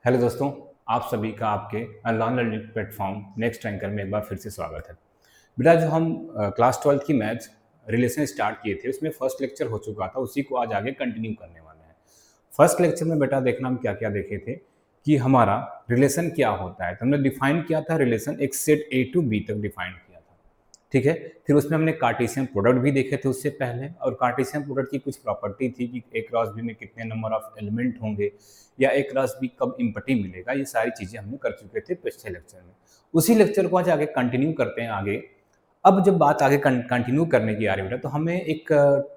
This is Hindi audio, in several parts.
हेलो दोस्तों, आप सभी का आपके online learning platform next anchor में एक बार फिर से स्वागत है। बेटा जो हम क्लास 12 की मैथ्स रिलेशन स्टार्ट किए थे उसमें फर्स्ट लेक्चर हो चुका था, उसी को आज आगे कंटिन्यू करने वाले हैं। फर्स्ट लेक्चर में बेटा देखना हम क्या क्या देखे थे कि हमारा रिलेशन क्या होता है। तो हमने डिफाइन किया था रिलेशन, एक सेट ए टू बी तक डिफाइन किया था, ठीक है। फिर उसमें हमने कार्टेशियन प्रोडक्ट भी देखे थे उससे पहले, और कार्टेशियन प्रोडक्ट की कुछ प्रॉपर्टी थी कि ए क्रॉस बी में कितने नंबर ऑफ एलिमेंट होंगे या ए क्रॉस बी कब इम्पटी मिलेगा, ये सारी चीज़ें हमने कर चुके थे पिछले लेक्चर में। उसी लेक्चर को आज आगे कंटिन्यू करते हैं आगे। अब जब बात आगे कंटिन्यू करने की आ रही है बेटा, तो हमें एक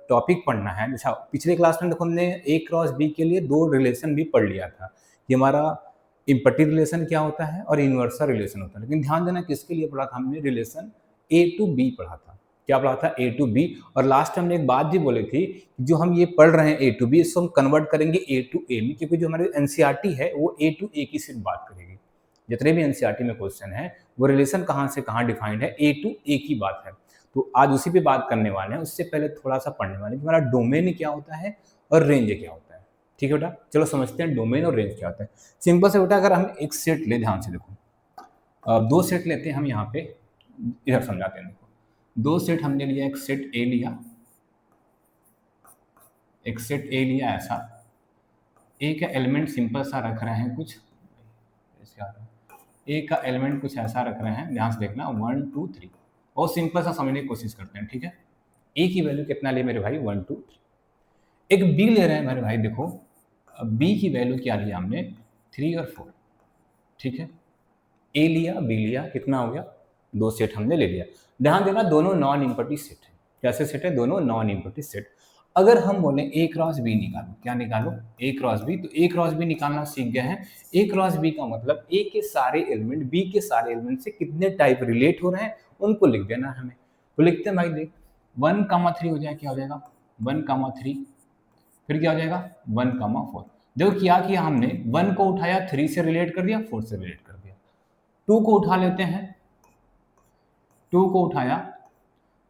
टॉपिक पढ़ना है। अच्छा, पिछले क्लास में देखो हमने ए क्रॉस बी के लिए दो रिलेशन भी पढ़ लिया था कि हमारा इम्पटी रिलेशन क्या होता है और यूनिवर्सल रिलेशन होता है। लेकिन ध्यान देना किसके लिए पढ़ा था हमने, रिलेशन ए टू बी पढ़ा था। क्या पढ़ा था? ए टू बी। और लास्ट हमने एक बात भी बोली थी कि जो हम ये पढ़ रहे हैं ए टू बी, इसको हम कन्वर्ट करेंगे ए टू ए में, क्योंकि जो हमारे एनसीईआरटी है वो ए टू ए की सिर्फ बात करेगी। जितने भी एनसीईआरटी में क्वेश्चन है वो रिलेशन कहाँ से कहाँ डिफाइंड है, ए टू ए की बात है। तो आज उसी पे बात करने वाले हैं। उससे पहले थोड़ा सा पढ़ने वाले हैं कि हमारा डोमेन क्या होता है और रेंज क्या होता है। ठीक है बेटा, चलो समझते हैं डोमेन और रेंज क्या होता है। सिंपल से बेटा, अगर हम एक सेट ले, ध्यान से देखो, दो सेट लेते हैं हम यहाँ पे, इधर समझाते हैं। देखो, दो सेट हमने लिया, एक सेट ए लिया, एक सेट ए लिया ऐसा। ए का एलिमेंट सिंपल सा रख रहे हैं कुछ, ए का एलिमेंट कुछ ऐसा रख रहे हैं, ध्यान से देखना, 1 2 3। बहुत सिंपल सा समझने की कोशिश करते हैं, ठीक है। ए की वैल्यू कितना लिए मेरे भाई, 1 2 3। एक बी ले रहे हैं मेरे भाई, देखो बी की वैल्यू क्या लिया हमने, 3 और 4, ठीक है। ए लिया, बी लिया, कितना हो गया, दो सेट हमने ले लिया। ध्यान देना दोनों नॉन इम्पटी सेट है। कैसे सेट है? दोनों नॉन इम्पटी सेट। अगर हम बोले ए क्रॉस बी निकालो, क्या निकालो, ए क्रॉस बी, तो ए क्रॉस बी निकालना सीख गए हैं। ए क्रॉस बी का मतलब ए के सारे एलिमेंट बी के सारे एलिमेंट से कितने टाइप रिलेट हो रहे हैं उनको लिख देना है हमें। तो लिखते हैं भाई, देख 1,3 हो जाए, क्या हो जाएगा 1,3, फिर क्या हो जाएगा 1,4। देखो क्या किया हमने, 1 को उठाया 3 से रिलेट कर दिया, 4 से रिलेट कर दिया। 2 को उठा लेते हैं, 2 को उठाया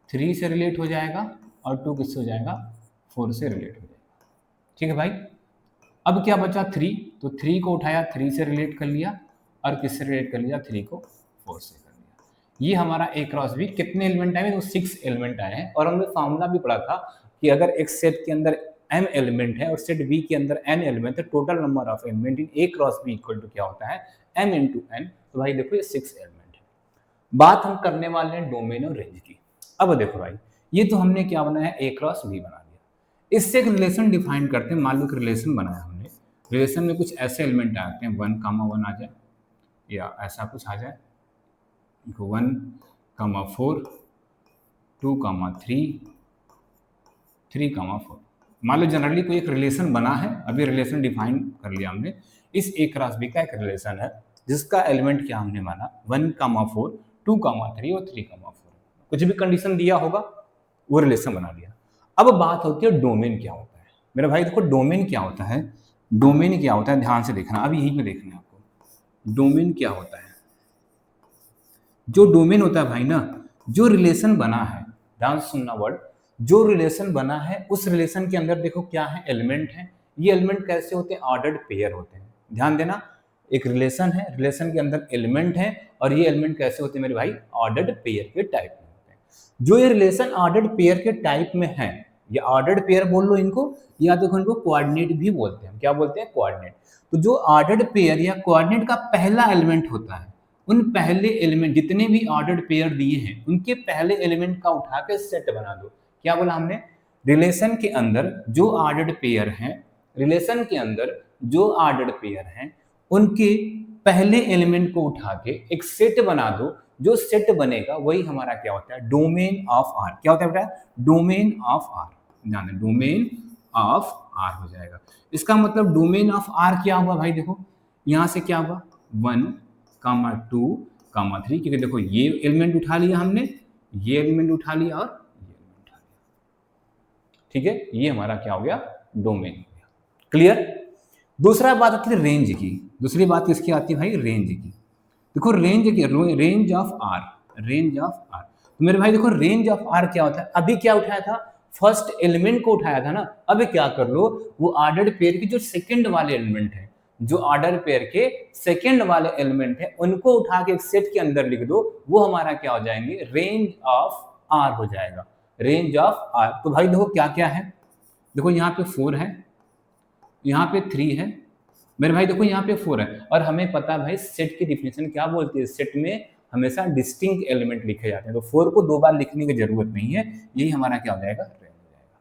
3 से रिलेट हो जाएगा, और 2 किससे हो जाएगा, 4 से रिलेट हो जाएगा। ठीक है भाई। अब क्या बचा 3, तो 3 को उठाया 3 से रिलेट कर लिया, और किससे रिलेट कर लिया, 3 को 4 से कर लिया। ये हमारा ए क्रॉस बी। कितने एलिमेंट आए? तो 6 एलिमेंट आए हैं। और हमने फार्मूला भी पढ़ा था कि अगर एक सेट के अंदर m एलिमेंट है और सेट बी के अंदर n एलिमेंट है, total number of element in A cross B equal to क्या होता है, m इंटू n। तो भाई देखो ये 6 एलिमेंट है। बात हम करने वाले हैं डोमेन और रेंज की। अब देखो भाई, ये तो हमने क्या बनाया, ए क्रॉस बी बना दिया। इससे एक रिलेशन डिफाइन करते हैं। मान लो कि रिलेशन बनाया हमने, रिलेशन में कुछ ऐसे एलिमेंट आते हैं, 1,1 आ जाए, या ऐसा कुछ आ जाए, 1,4, 2,3, 3,4। मान लो जनरली कोई एक रिलेशन बना है, अभी रिलेशन डिफाइन कर लिया हमने। इस ए क्रॉस बी का एक रिलेशन है जिसका एलिमेंट क्या हमने माना, 1,4, 2,3 और 3,4। कुछ भी कंडीशन दिया होगा वो रिलेशन बना दिया। अब बात होती है डोमेन क्या होता है। मेरे भाई देखो, डोमेन क्या होता है, डोमेन क्या होता है, ध्यान से देखना, अब यही पे देखना है आपको। डोमेन क्या होता है? जो डोमेन होता है भाई ना, जो रिलेशन बना है, ध्यान से सुनना वर्ड, जो रिलेशन बना है उस रिलेशन के अंदर देखो क्या है, एलिमेंट है। ये एलिमेंट कैसे होते हैं, ऑर्डर्ड पेयर होते हैं। ध्यान देना, एक रिलेशन है, रिलेशन के अंदर एलिमेंट है, और ये एलिमेंट कैसे होते हैं मेरे भाई, ऑर्डर्ड पेयर के टाइप में होते हैं। जो ये रिलेशन ऑर्डर्ड पेयर के टाइप में है, या ऑर्डर्ड पेयर बोल लो इनको, या देखो इनको कोऑर्डिनेट भी बोलते हैं। क्या बोलते हैं? कोऑर्डिनेट। तो जो ऑर्डर्ड पेयर या कोऑर्डिनेट का पहला एलिमेंट होता है, उन पहले एलिमेंट जितने भी ऑर्डर्ड पेयर दिए हैं उनके पहले एलिमेंट का उठा के सेट बना दो। क्या बोला हमने, रिलेशन के अंदर जो ऑर्डर्ड पेयर हैं, रिलेशन के अंदर जो ऑर्डर्ड पेयर हैं उनके पहले एलिमेंट को उठा के एक सेट बना दो। जो सेट बनेगा वही हमारा क्या होता है, डोमेन ऑफ आर। क्या होता है बेटा, डोमेन ऑफ आर। ध्यान दें, डोमेन ऑफ आर हो जाएगा। इसका मतलब डोमेन ऑफ आर क्या हुआ भाई, देखो यहां से क्या हुआ, 1,2,3, क्योंकि देखो ये एलिमेंट उठा लिया हमने, ये एलिमेंट उठा लिया और ये एलिमेंट उठा लिया। ठीक है, ये हमारा क्या हो गया, डोमेन हो गया। क्लियर? दूसरा बात आती है रेंज की। दूसरी बात किसकी आती है भाई, रेंज की। देखो रेंज की, range of R, range of R. तो मेरे भाई देखो, रेंज ऑफ आर क्या होता है, अभी क्या उठाया था, फर्स्ट एलिमेंट को उठाया था ना। अब क्या कर लो, वो ऑर्डर्ड पेयर की जो सेकंड वाले एलिमेंट है जो ऑर्डर पेयर के सेकंड वाले एलिमेंट है उनको उठा के एक सेट के अंदर लिख दो, वो हमारा क्या हो जाएंगे, रेंज ऑफ आर हो जाएगा, रेंज ऑफ आर। तो भाई देखो क्या क्या है, देखो यहाँ पे 4 है, यहाँ पे 3 है मेरे भाई, देखो यहाँ पे 4 है, और हमें पता है भाई सेट की डिफिनेशन क्या बोलती है, सेट में हमेशा डिस्टिंक्ट एलिमेंट लिखे जाते हैं, तो 4 को 2 बार लिखने की जरूरत नहीं है, यही हमारा क्या हो जाएगा, रेंज हो जाएगा।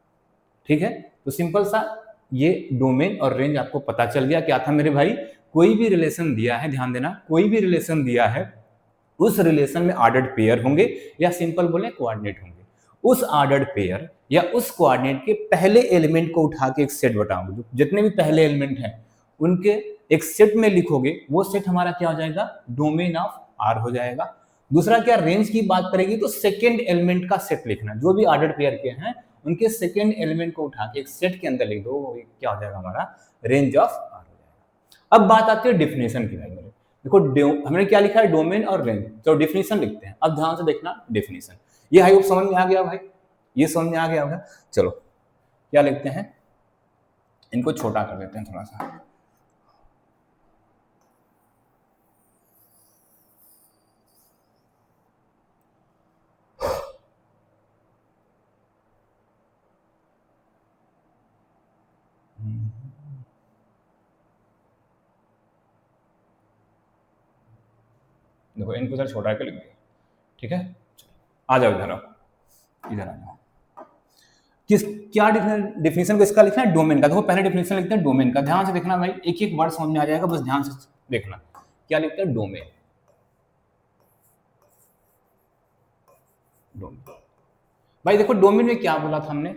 ठीक है, तो सिंपल सा ये डोमेन और रेंज आपको पता चल गया। क्या था मेरे भाई, कोई भी रिलेशन दिया है, ध्यान देना, कोई भी रिलेशन दिया है, उस रिलेशन में ऑर्डर्ड पेयर होंगे या सिंपल बोले कोऑर्डिनेट होंगे, उस ऑर्डर्ड पेयर या उस कोऑर्डिनेट के पहले एलिमेंट को उठा के एक सेट बताऊंगा, जितने भी पहले एलिमेंट हैं उनके एक सेट में लिखोगे, वो सेट हमारा क्या हो जाएगा, डोमेन ऑफ आर हो जाएगा। दूसरा क्या, रेंज की बात करेगी तो सेकेंड एलिमेंट का सेट लिखना, जो भी ऑर्डर्ड पेयर के हैं उनके सेकेंड एलिमेंट को उठा के एक सेट के अंदर लिख दो, क्या हो जाएगा हमारा, रेंज ऑफ आर हो जाएगा। अब बात आती है डिफिनेशन की भाई, मेरे देखो हमने क्या लिखा है, डोमेन और रेंज, तो डिफिनेशन लिखते हैं। अब ध्यान से देखना डिफिनेशन, ये आई होप समझ में आ गया भाई, ये समझ में आ गया होगा। चलो क्या लिखते हैं, इनको छोटा कर देते हैं थोड़ा सा, देखो इनको सर छोटा करके लिख दिया। ठीक है, आ जाओ इधर, आओ इधर आ जाओ। किस क्या डिफिनेशन को इसका लिखना है, डोमेन का। देखो पहले डिफिनेशन लिखते हैं डोमेन का, ध्यान से देखना भाई, एक एक वर्ड समझ में आ जाएगा, बस ध्यान से देखना। क्या लिखते हैं, डोमेन, डोमेन भाई देखो डोमेन में क्या बोला था हमने,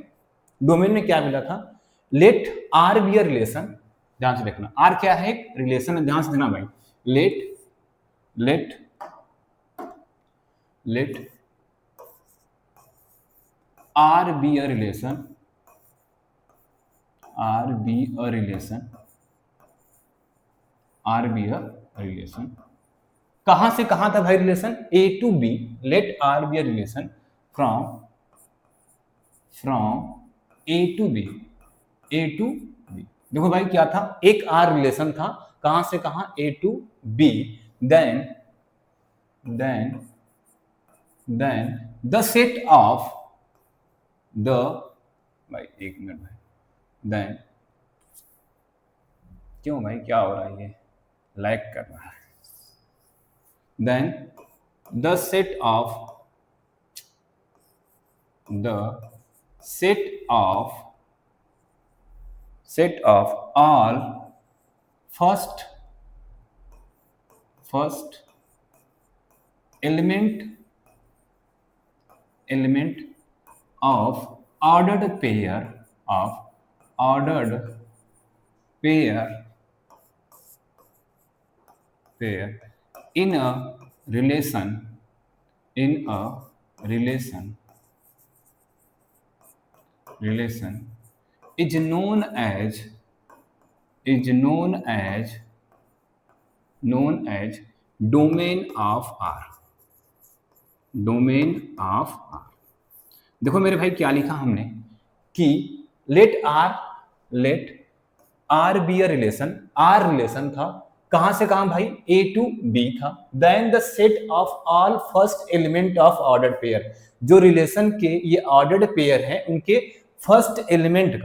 डोमेन में क्या बोला था, let R be a relation, ध्यान से देखना, आर क्या है, एक रिलेशन है, ध्यान से देखना भाई, let let let R be a relation, R be a relation, R be a relation, कहां से कहां था भाई relation, A to B, let R be a relation from A to B, A to B। देखो भाई क्या था, एक R रिलेशन था, कहां से कहां, A to B, then the set of the, भाई एक मिनट भाई, then क्यों भाई क्या हो रहा है, ये लाइक कर रहा है, then the set of all first element of ordered pair in a relation is known as domain of R, domain of R। देखो मेरे भाई क्या लिखा हमने कि let R be a relation, R relation था, कहां से कहां भाई, A to B था, then the set of all first element of ordered pair, जो रिलेशन के ये ऑर्डर्ड पेयर है उनके फर्स्ट एलिमेंट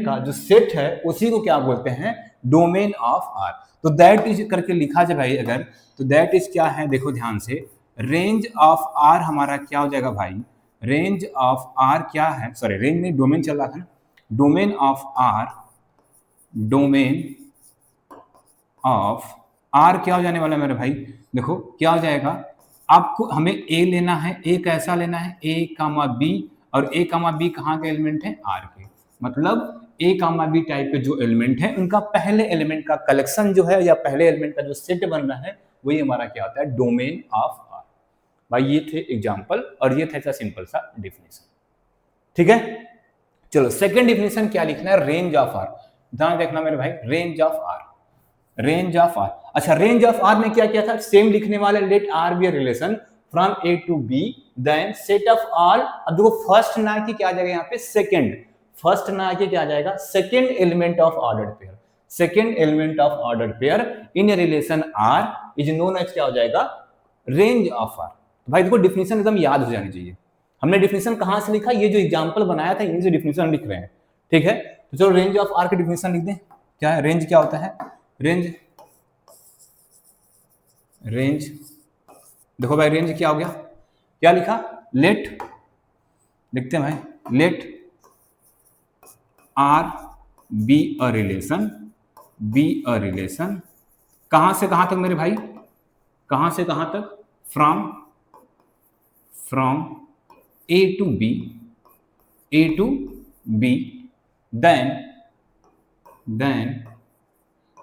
का जो सेट है उसी को क्या बोलते हैं, डोमेन ऑफ आर। तो दैट इज करके लिखा जाए भाई अगर, तो दैट इज क्या है, देखो ध्यान से, रेंज ऑफ आर हमारा क्या हो जाएगा भाई, रेंज ऑफ आर क्या है, सॉरी रेंज में डोमेन चल रहा था ना, डोमेन ऑफ आर क्या हो जाने वाला है मेरे भाई, देखो क्या हो जाएगा, आपको हमें ए लेना है, ए कैसा लेना है, ए कामा बी, और ए कामा बी कहाँ के एलिमेंट है, आर के, मतलब ए कामा बी टाइप के जो एलिमेंट है उनका पहले एलिमेंट का कलेक्शन जो है या पहले एलिमेंट का जो सेट बन रहा है वही हमारा क्या होता है, डोमेन ऑफ आर। भाई ये थे एग्जांपल और ये था सिंपल सा डिफिनेशन। ठीक है, चलो सेकंड डिफिनेशन क्या लिखना है, रेंज ऑफ आर, ध्यान देखना मेरे भाई, range of R, range of R. अच्छा रेंज ऑफ आर में क्या किया था, सेम लिखने वाले, let R be a relation from A to B, then set of all, अब देखो फर्स्ट ना कि क्या आ जाएगा यहाँ पे, सेकंड, फर्स्ट ना कि क्या आ जाएगा, second element of ordered pair, second element of ordered pair in a relation R is known as क्या हो जाएगा, रेंज ऑफ आर। भाई देखो डिफिनेशन एकदम याद हो जानी चाहिए। हमने डिफिनेशन कहां से लिखा, ये जो एग्जांपल बनाया था इनसे डिफिनेशन लिख रहे हैं, ठीक है। तो चलो रेंज ऑफ आर की डिफिनेशन लिख दें। क्या है रेंज, क्या होता है रेंज? रेंज देखो भाई रेंज क्या हो गया, क्या लिखा, लेट, लिखते हैं भाई, let R be a relation, be a relation कहां से कहां तक मेरे भाई, कहां से कहां तक, from A to B, A to B, then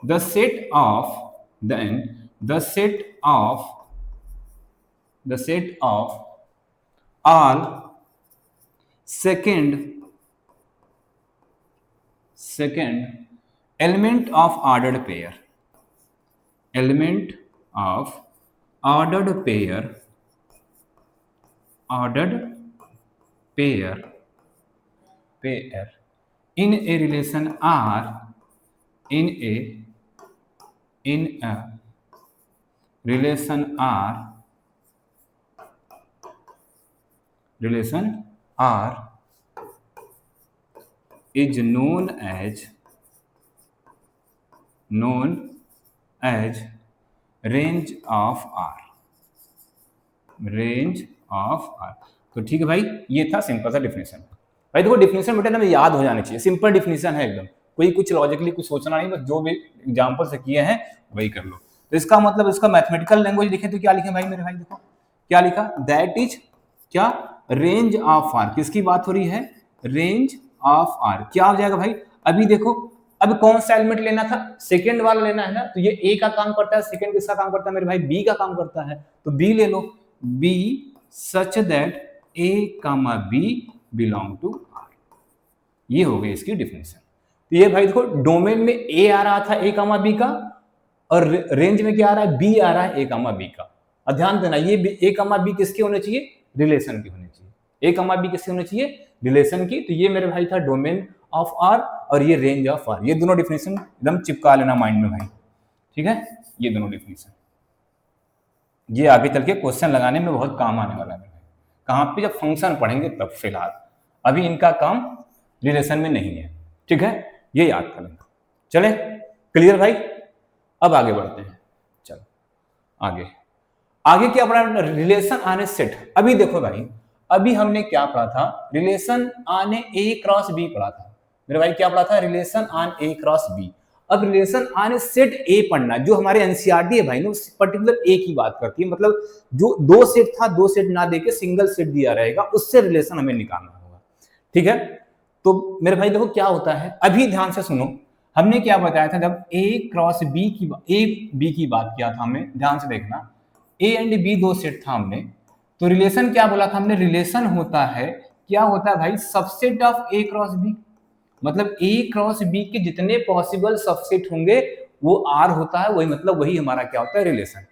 the set of all second element of ordered pair, pair in a relation R, in a relation R is known as range of R, तो ठीक है भाई, ये था सिंपल सा डिफिनेशन। भाई देखो डिफिनेशन बेटा हमें याद हो जानी चाहिए, सिंपल डिफिनेशन है एकदम, कोई कुछ लॉजिकली कुछ सोचना नहीं, बस जो भी एग्जांपल से किए हैं वही कर लो। तो इसका मतलब इसका मैथमेटिकल लैंग्वेज लिखे तो क्या लिखे भाई मेरे भाई, देखो क्या लिखा, दैट इज क्या, रेंज ऑफ आर, किसकी बात हो रही है, रेंज ऑफ आर। क्या हो जाएगा भाई, अभी देखो अब कौन सा एलिमेंट लेना था, सेकंड वाला लेना है ना, तो ये ए का काम करता है, सेकंड किसका काम करता है मेरे भाई, बी का काम करता है, तो बी ले लो, b such that a comma b belong to R, ये हो गई इसकी डिफिनेशन। तो ये भाई देखो डोमेन में ए आ रहा था ए कामा बी का, और रेंज में क्या आ रहा है, बी आ रहा है ए कामा बी का। और ध्यान देना ये ए कामा बी किसके होने चाहिए, रिलेशन की होनी चाहिए, ए कामा बी किसके होने चाहिए, रिलेशन की। तो ये मेरे भाई था डोमेन ऑफ आर और ये रेंज ऑफ आर, ये दोनों डिफिनेशन एकदम चिपका लेना माइंड में भाई, ठीक है, ये दोनों डिफिनेशन, ये आगे चल के क्वेश्चन लगाने में बहुत काम आने वाला है। कहाँ पे, जब फंक्शन पढ़ेंगे तब, फिलहाल अभी इनका काम रिलेशन में नहीं है, ठीक है, ये याद कर लेना। चले क्लियर भाई, अब आगे बढ़ते हैं। चलो आगे क्या पढ़ा, रिलेशन आने सेट। अभी देखो भाई, अभी हमने क्या पढ़ा था, रिलेशन आने ए क्रॉस बी पढ़ा था मेरे भाई, क्या पढ़ा था, रिलेशन आन ए क्रॉस बी। अब रिलेशन आने सेट ए पढ़ना, जो हमारे एनसीईआरटी है भाई ना, पर्टिकुलर ए की बात करती है, मतलब जो दो सेट था, दो सेट ना देके सिंगल सेट दिया रहेगा, उससे रिलेशन हमें निकालना होगा, ठीक है। तो मेरे भाई देखो क्या होता है, अभी ध्यान से सुनो, हमने क्या बताया था, जब ए क्रॉस बी की, ए बी की बात किया था हमने, ध्यान से देखना, ए एंड बी दो सेट था हमने, तो रिलेशन क्या बोला था हमने, रिलेशन होता है, क्या होता है भाई, subset of A cross B, मतलब ए क्रॉस बी के जितने पॉसिबल सबसेट होंगे वो आर होता है, वही मतलब वही हमारा क्या होता है, रिलेशन।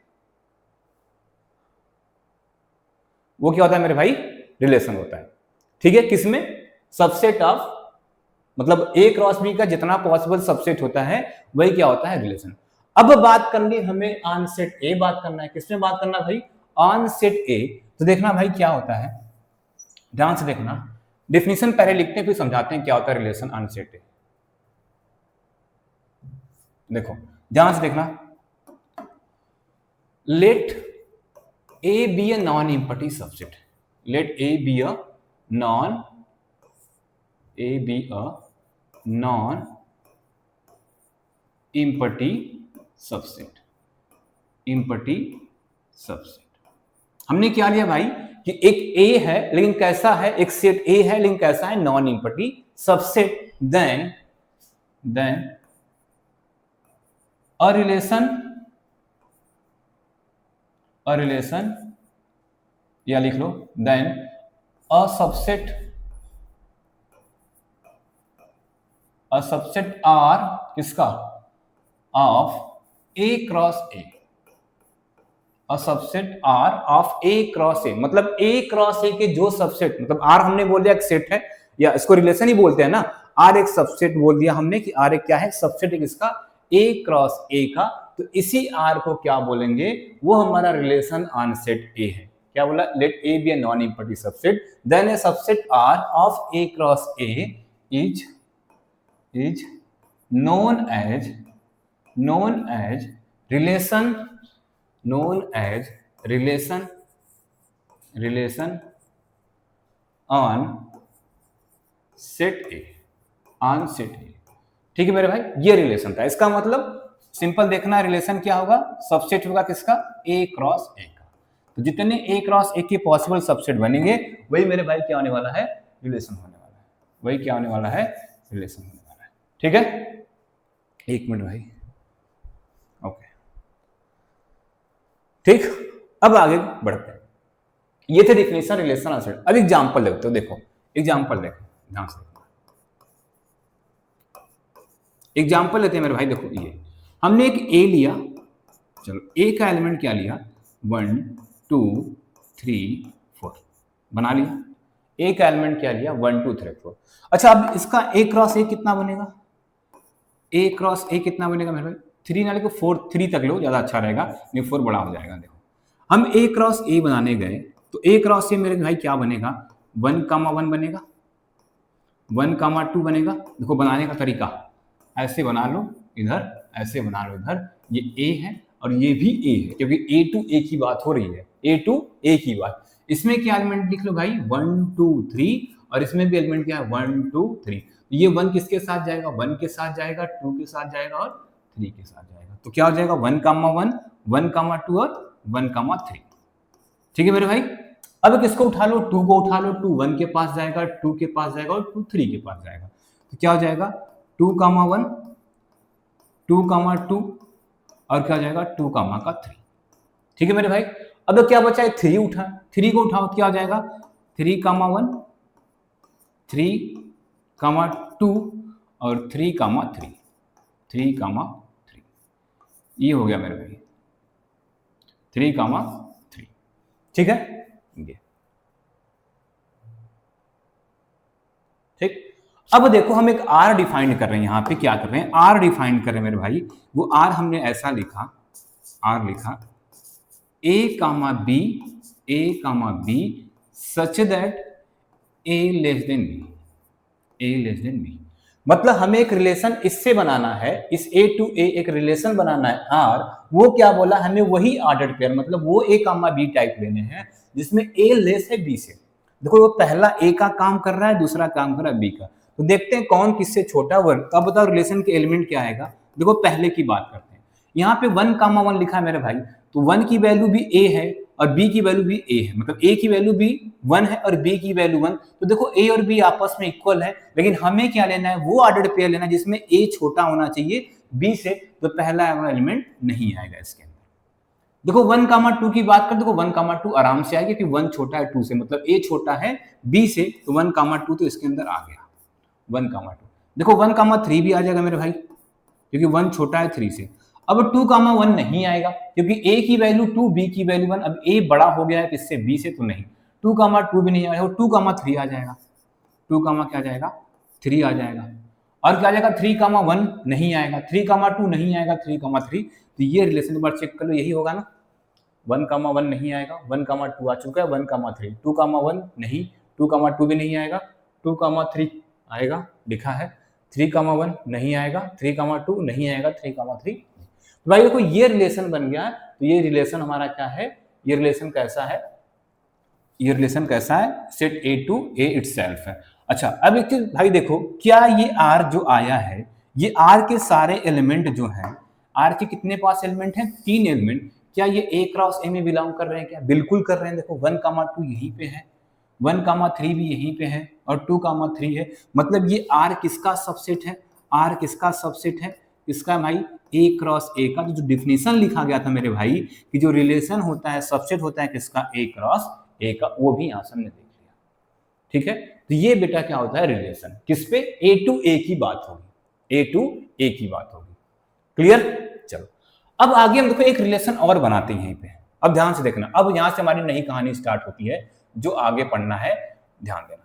वो क्या होता है मेरे भाई, रिलेशन होता है, ठीक है, किसमें, सबसेट ऑफ, मतलब ए क्रॉस बी का जितना पॉसिबल सबसेट होता है वही क्या होता है, रिलेशन। अब बात करनी हमें ऑन सेट ए, बात करना है, किसमें बात करना भाई, ऑन सेट ए। तो देखना भाई क्या होता है, ध्यान से देखना, डेफिनेशन पहले लिखते हैं फिर समझाते हैं क्या होता है रिलेशन ऑन सेट ए। देखो ध्यान से देखना, let A be a non empty subset, let A be a non empty subset, हमने क्या लिया भाई कि एक ए है लेकिन कैसा है, एक सेट ए है लेकिन कैसा है, non empty subset, then a relation या लिख लो, देन अ सबसेट आर किसका, of A cross A, a subset R of A cross A, मतलब ए क्रॉस ए के जो सबसेट, मतलब आर हमने बोल दिया एक सेट है, या इसको रिलेशन ही बोलते हैं ना, आर एक सबसेट बोल दिया हमने कि आर एक क्या है, सबसेट एक इसका ए क्रॉस ए का, तो इसी आर को क्या बोलेंगे, वो हमारा रिलेशन ऑन सेट ए है। क्या बोला, let A be a non important subset, then a subset R of A cross A is known as relation on set A, ठीक है मेरे भाई, ये रिलेशन था। इसका मतलब सिंपल देखना, रिलेशन क्या होगा, सबसेट होगा किसका, ए क्रॉस ए का। तो जितने ए क्रॉस ए के पॉसिबल सबसेट बनेंगे वही मेरे भाई क्या होने वाला है, रिलेशन होने वाला है, वही क्या होने वाला है, रिलेशन होने वाला है। ठीक है, एक मिनट भाई, ओके ठीक। अब आगे बढ़ते हैं, ये थे डिफिनेशन रिलेशन सेट। अब एग्जांपल देखते हो, देखो एग्जांपल देखो ध्यान से, एग्जांपल लेते हैं मेरे भाई। देखो ये हमने एक ए लिया, चलो ए का एलिमेंट क्या लिया, 1 2 3 4 बना लिया। ए का एलिमेंट क्या लिया, 1 2 3 4। अच्छा अब इसका ए क्रॉस ए कितना बनेगा, ए क्रॉस ए कितना बनेगा मेरे भाई, 3 ना लिखो 4, 3 तक लो ज्यादा अच्छा रहेगा, नहीं 4 बड़ा हो जाएगा। देखो हम ए क्रॉस ए बनाने गए तो ए क्रॉस ए मेरे भाई क्या बनेगा, 1,1 बनेगा, 1,2 बनेगा। देखो बनाने का तरीका, ऐसे बना लो इधर, ऐसे बना लो इधर, ये ए है और ये भी ए है, क्योंकि ए टू ए की बात हो रही है, ए टू ए की बात। इसमें क्या एलिमेंट लिख लो भाई, 1 2 3, और इसमें भी एलिमेंट क्या है, 1 2 3। ये 1 किसके साथ जाएगा, 1 के साथ जाएगा, 2 के साथ जाएगा और 3 के साथ जाएगा। तो क्या हो जाएगा, 1,1 1,2 और 1,3। ठीक है मेरे भाई। अब किसको उठा लो, 2 को उठा लो, 2 1 के पास जाएगा, 2 के पास जाएगा और 2 3 के पास जाएगा। तो क्या हो जाएगा, 2,1 2,2 और क्या हो जाएगा, 2,3। ठीक है मेरे भाई। अब क्या बचा है, 3 उठा, 3 को उठाओ, क्या हो जाएगा, 3,1 3,2 और 3,3 3,3। ये हो गया मेरे भाई 3,3। ठीक है, ये ठीक। अब देखो हम एक आर डिफाइन कर रहे हैं, यहां पे क्या कर रहे हैं, आर डिफाइन कर रहे हैं मेरे भाई। वो आर हमने ऐसा लिखा, आर लिखा a comma B such that a less than b. मतलब हमें एक रिलेशन इससे बनाना है, इस ए टू ए एक रिलेशन बनाना है आर। वो क्या बोला, हमें वही ऑर्डर्ड पेयर, मतलब वो ए कामा बी टाइप लेने हैं जिसमें ए लेस है बी से। देखो वो पहला ए का काम कर रहा है, दूसरा काम कर रहा है बी का, तो देखते हैं कौन किससे छोटा वन। तो अब बताओ रिलेशन के एलिमेंट क्या आएगा। देखो पहले की बात करते हैं, यहाँ पे 1,1 लिखा है मेरे भाई, तो 1 की वैल्यू भी ए है और बी की वैल्यू भी ए है, मतलब ए की वैल्यू भी 1 है और बी की वैल्यू 1। तो देखो ए और बी आपस में इक्वल है, लेकिन हमें क्या लेना है, वो ऑर्डर्ड पेयर लेना है जिसमें ए छोटा होना चाहिए बी से। तो पहला एलिमेंट नहीं आएगा इसके अंदर। देखो 1,2 की बात कर, देखो 1,2 आराम से आएगा क्योंकि 1 छोटा है 2 से, मतलब ए छोटा है बी से, तो 1,2 तो इसके अंदर आ गया 1,2। देखो 1,3 भी आ जाएगा मेरे भाई, क्योंकि 1 छोटा है 3 से। अब 2,1 नहीं आएगा क्योंकि a की वैल्यू 2 b की वैल्यू 1। अब a बड़ा हो गया है किससे, b से, तो नहीं। 2,2 भी नहीं आएगा, 2,3 आ जाएगा, 2, क्या आ जाएगा, 3 आ जाएगा। और क्या आ जाएगा, 3,1 नहीं आएगा, 3,2 नहीं आएगा, 3,3। तो ये रिलेशन एक बार चेक कर लो, यही होगा ना, 1,1 नहीं आएगा, 1,2 आ चुका है, 1,3, 2,1 नहीं, 2,2 भी नहीं आएगा, 2,3 आएगा, लिखा है, 3,1 नहीं आएगा, 3,2 नहीं आएगा, 3,3। तो भाई देखो ये रिलेशन बन गया। तो ये रिलेशन हमारा क्या है, ये रिलेशन कैसा है, ये रिलेशन कैसा है, set A to A itself है। अच्छा अब एक चीज भाई देखो, क्या ये आर जो आया है, ये आर के सारे एलिमेंट जो हैं, आर के कितने पास एलिमेंट हैं, 3 एलिमेंट। क्या ये ए क्रॉस ए में बिलोंग कर रहे हैं, क्या बिल्कुल कर रहे हैं। देखो 1,2 यहीं पे है, 1,3 भी यहीं पे है और 2,3 है। मतलब ये आर किसका सबसेट है, आर किसका सबसेट है, इसका भाई ए क्रॉस ए का। जो डिफिनेशन लिखा गया था मेरे भाई कि जो रिलेशन होता है, सबसेट होता है किसका, ए क्रॉस ए का, वो भी यहां से हमने देख लिया। ठीक है, तो ये बेटा क्या होता है, रिलेशन किस पे, ए टू ए की बात होगी, ए टू ए की बात होगी। क्लियर। चलो अब आगे हम देखो एक रिलेशन और बनाते हैं यहीं पे। अब ध्यान से देखना, अब यहां से हमारी नई कहानी स्टार्ट होती है, जो आगे पढ़ना है, ध्यान देना।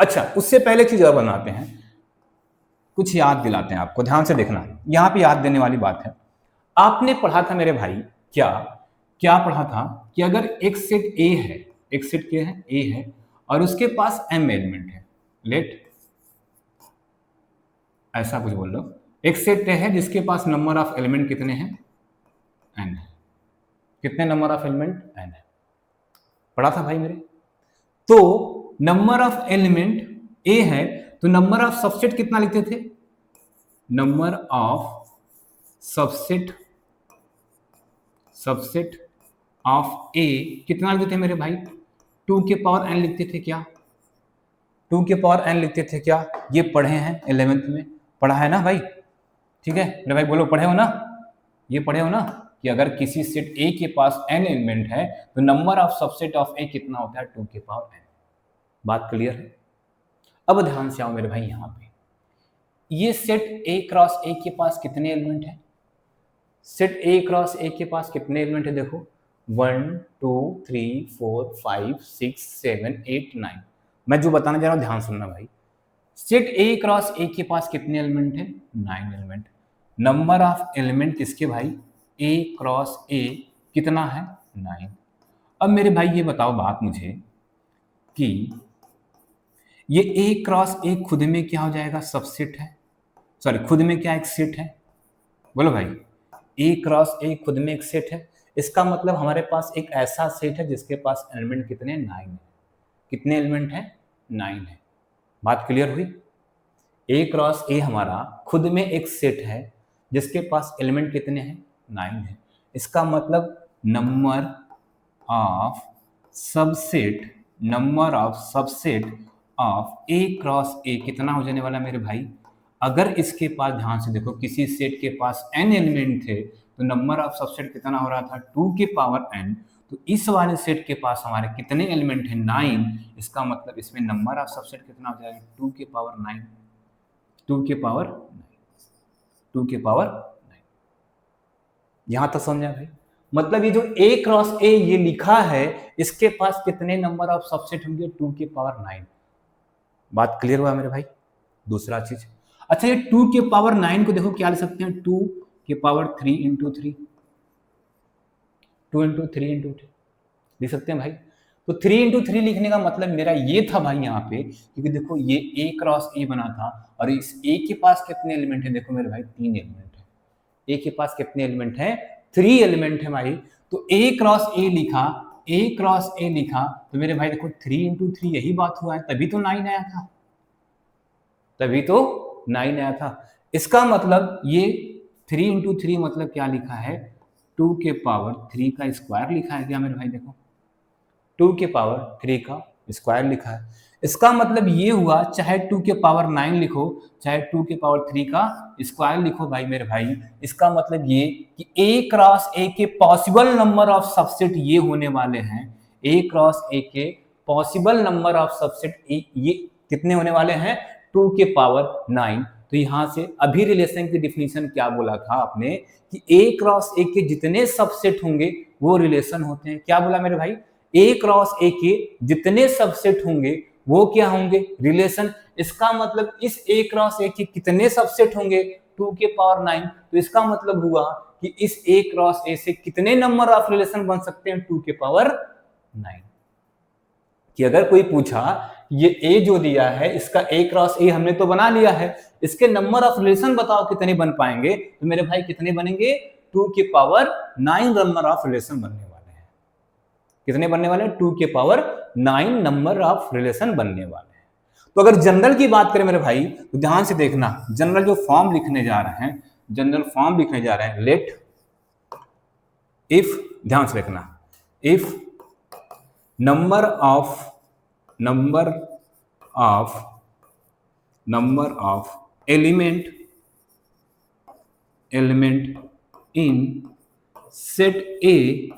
अच्छा, उससे पहले चीज और बनाते हैं, कुछ याद दिलाते हैं आपको, ध्यान से देखना, यहाँ पे याद देने वाली बात है। आपने पढ़ा था मेरे भाई, क्या क्या पढ़ा था कि अगर एक सेट ए है, एक सेट क्या है, ए है, और उसके पास एम एलिमेंट है, लेट ऐसा कुछ बोल लो, एक सेट है जिसके पास नंबर ऑफ एलिमेंट कितने हैं, एन है। कितने नंबर ऑफ एलिमेंट, एन है, पढ़ा था भाई मेरे। तो नंबर ऑफ एलिमेंट ए है, तो नंबर ऑफ सबसेट कितना लिखते थे, number of subset, subset of A कितना लिखते थे मेरे भाई, 2 के पावर एन लिखते थे क्या, 2 के पावर एन लिखते थे क्या, ये पढ़े हैं 11th में, पढ़ा है ना भाई, ठीक है मेरे भाई, बोलो पढ़े हो ना, ये पढ़े हो ना कि अगर किसी सेट ए के पास एन एलिमेंट है तो number of subset of A कितना होता है, 2 के पावर एन। बात क्लियर है। अब ध्यान से आओ मेरे भाई, यहाँ पे ये सेट ए क्रॉस ए के पास कितने एलिमेंट है, सेट ए क्रॉस ए के पास कितने एलिमेंट है, देखो 1 2 3 4 5 6 7 8 9। मैं जो बताने जा रहा हूं ध्यान सुनना भाई, सेट ए क्रॉस ए के पास कितने एलिमेंट है, 9 एलिमेंट। नंबर ऑफ एलिमेंट किसके भाई, ए क्रॉस ए कितना है, 9। अब मेरे भाई ये बताओ बात मुझे कि ये ए क्रॉस ए खुद में क्या हो जाएगा, सबसेट है, सॉरी खुद में क्या एक सेट है, बोलो भाई, ए क्रॉस ए खुद में एक सेट है, इसका मतलब हमारे पास एक ऐसा सेट है जिसके पास एलिमेंट कितने, 9 है। कितने एलिमेंट है, 9 है। बात क्लियर हुई। ए क्रॉस ए हमारा खुद में एक सेट है जिसके पास एलिमेंट कितने हैं, 9 है। इसका मतलब number of subset, number of subset of A cross ए कितना हो जाने वाला मेरे भाई, अगर इसके पास, ध्यान से देखो, किसी सेट के पास n एलिमेंट थे तो नंबर ऑफ सबसेट कितना हो रहा था, 2 के पावर n। तो इस वाले सेट के पास हमारे कितने एलिमेंट हैं, 9। इसका मतलब इसमें नंबर ऑफ सबसेट कितना हो जाएगा, 2 के पावर 9, 2 के पावर 9, 2 के पावर 9। यहां तक समझा भाई। मतलब ये जो ए क्रॉस ए ये लिखा है, इसके पास कितने नंबर ऑफ सबसेट होंगे, 2 के पावर 9। बात क्लियर हुआ मेरे भाई। दूसरा चीज, अच्छा ये 2 के पावर 9 को देखो क्या लिख सकते हैं, 2 के पावर 3 इंटू 3, 2 इंटू 3 इंटू 2 लिख सकते हैं भाई। तो 3 इंटू 3 लिखने का मतलब मेरा ये था भाई यहाँ पे, क्योंकि देखो ये ए क्रॉस ए बना था और इस ए के पास कितने एलिमेंट है, देखो मेरे भाई 3 एलिमेंट है। ए के पास कितने एलिमेंट है, 3 एलिमेंट है भाई। तो ए क्रॉस ए लिखा, ए क्रॉस ए लिखा, तो मेरे भाई देखो 3 इंटू 3 यही बात हुआ है, तभी तो 9 आया था, तभी तो 9 आया था। इसका मतलब ये 3 इंटू 3 मतलब क्या लिखा है, 2 के पावर 3 का स्क्वायर लिखा है क्या मेरे भाई, देखो 2 के पावर 3 का स्क्वायर लिखा है। इसका मतलब ये हुआ, चाहे 2 के पावर 9 लिखो, चाहे 2 के पावर 3 का स्क्वायर लिखो भाई मेरे भाई, इसका मतलब ये कि ए क्रॉस ए के पॉसिबल नंबर ऑफ सबसेट ये होने वाले हैं, ए क्रॉस ए के पॉसिबल नंबर ऑफ सबसेट ये कितने होने वाले हैं, 2 के पावर 9। तो यहां से अभी रिलेशन की डिफिनीशन क्या बोला था आपने कि ए क्रॉस ए के जितने सबसेट होंगे वो रिलेशन होते हैं, क्या बोला मेरे भाई, ए क्रॉस ए के जितने सबसेट होंगे वो क्या होंगे, रिलेशन। इसका मतलब इस ए क्रॉस ए के कितने सबसेट होंगे, 2 के पावर 9। तो इसका मतलब हुआ कि इस ए क्रॉस ए से कितने नंबर ऑफ रिलेशन बन सकते हैं, 2 के पावर 9। कि अगर कोई पूछा ये ए जो दिया है इसका ए क्रॉस ए हमने तो बना लिया है, इसके नंबर ऑफ रिलेशन बताओ कितने बन पाएंगे, तो मेरे भाई कितने बनेंगे, 2 के पावर 9 नंबर ऑफ रिलेशन बनने वाले हैं। कितने बनने वाले हैं, 2 के पावर 9 नंबर ऑफ रिलेशन बनने वाले हैं। तो अगर जनरल की बात करें मेरे भाई, तो ध्यान से देखना, जनरल जो फॉर्म लिखने जा रहे हैं, जनरल फॉर्म लिखने जा रहे हैं, लेट इफ, ध्यान से देखना, if number of element in set A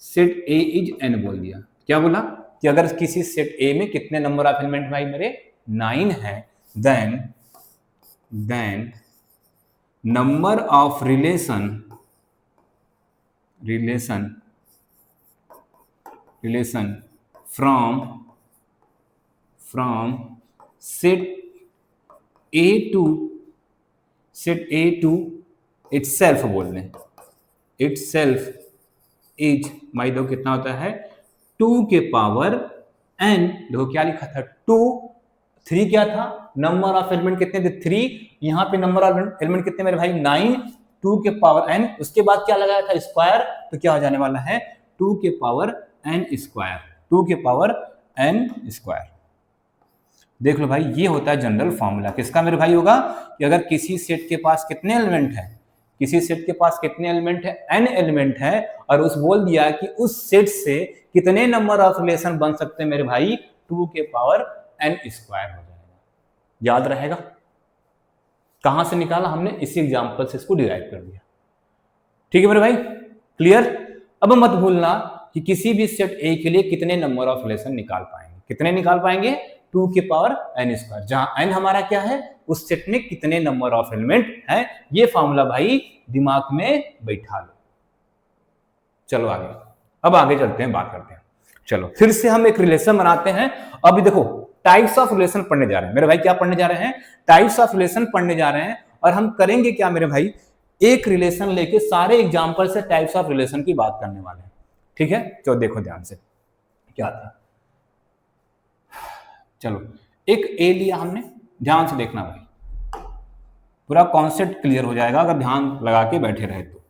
is n बोल दिया। क्या बोला कि अगर किसी सेट A में कितने नंबर ऑफ एलिमेंट भाई मेरे 9 है, then number of relation from set A to itself बोल दें, इटसेल्फ इज माई दो कितना होता है 2 के पावर n। देखो क्या लिखा था 2, 3 क्या था, नंबर ऑफ एलिमेंट कितने थे 3, यहां पे नंबर ऑफ एलिमेंट कितने मेरे भाई 9, 2 के पावर n, उसके बाद क्या लगाया था स्क्वायर, तो क्या हो जाने वाला है 2 के पावर n स्क्वायर, 2 के पावर n स्क्वायर। देख लो भाई ये होता है जनरल फॉर्मूला किसका मेरे भाई होगा कि अगर किसी सेट के पास कितने एलिमेंट है, किसी सेट के पास कितने एलिमेंट है n एलिमेंट है, और उस बोल दिया कि उस सेट से कितने नंबर ऑफ रिलेशन बन सकते हैं मेरे भाई 2 के पावर n स्क्वायर हो जाएगा। याद रहेगा कहां से निकाला हमने, इसी एग्जांपल से इसको डिराइव कर दिया। ठीक है मेरे भाई क्लियर। अब मत भूलना कि किसी भी सेट ए के लिए कितने नंबर ऑफ रिलेशन निकाल पाएंगे, कितने निकाल पाएंगे 2 के पावर n स्क्वायर, जहां n हमारा क्या है उस सेट में कितने नंबर ऑफ एलिमेंट है, ये फॉर्मूला भाई दिमाग में बैठा लो। चलो आगे, अब आगे चलते हैं, बात करते हैं। चलो फिर से हम एक रिलेशन बनाते हैं। अभी देखो टाइप्स ऑफ रिलेशन पढ़ने जा रहे हैं मेरे भाई, क्या पढ़ने जा रहे हैं, टाइप्स ऑफ रिलेशन पढ़ने जा रहे हैं। और हम करेंगे क्या मेरे भाई, एक रिलेशन लेके सारे एग्जांपल से टाइप्स ऑफ रिलेशन की बात करने वाले हैं। ठीक है तो देखो ध्यान से क्या था। चलो एक ए लिया हमने, ध्यान से देखना भाई, पूरा कॉन्सेप्ट क्लियर हो जाएगा अगर ध्यान लगा के बैठे रहे तो।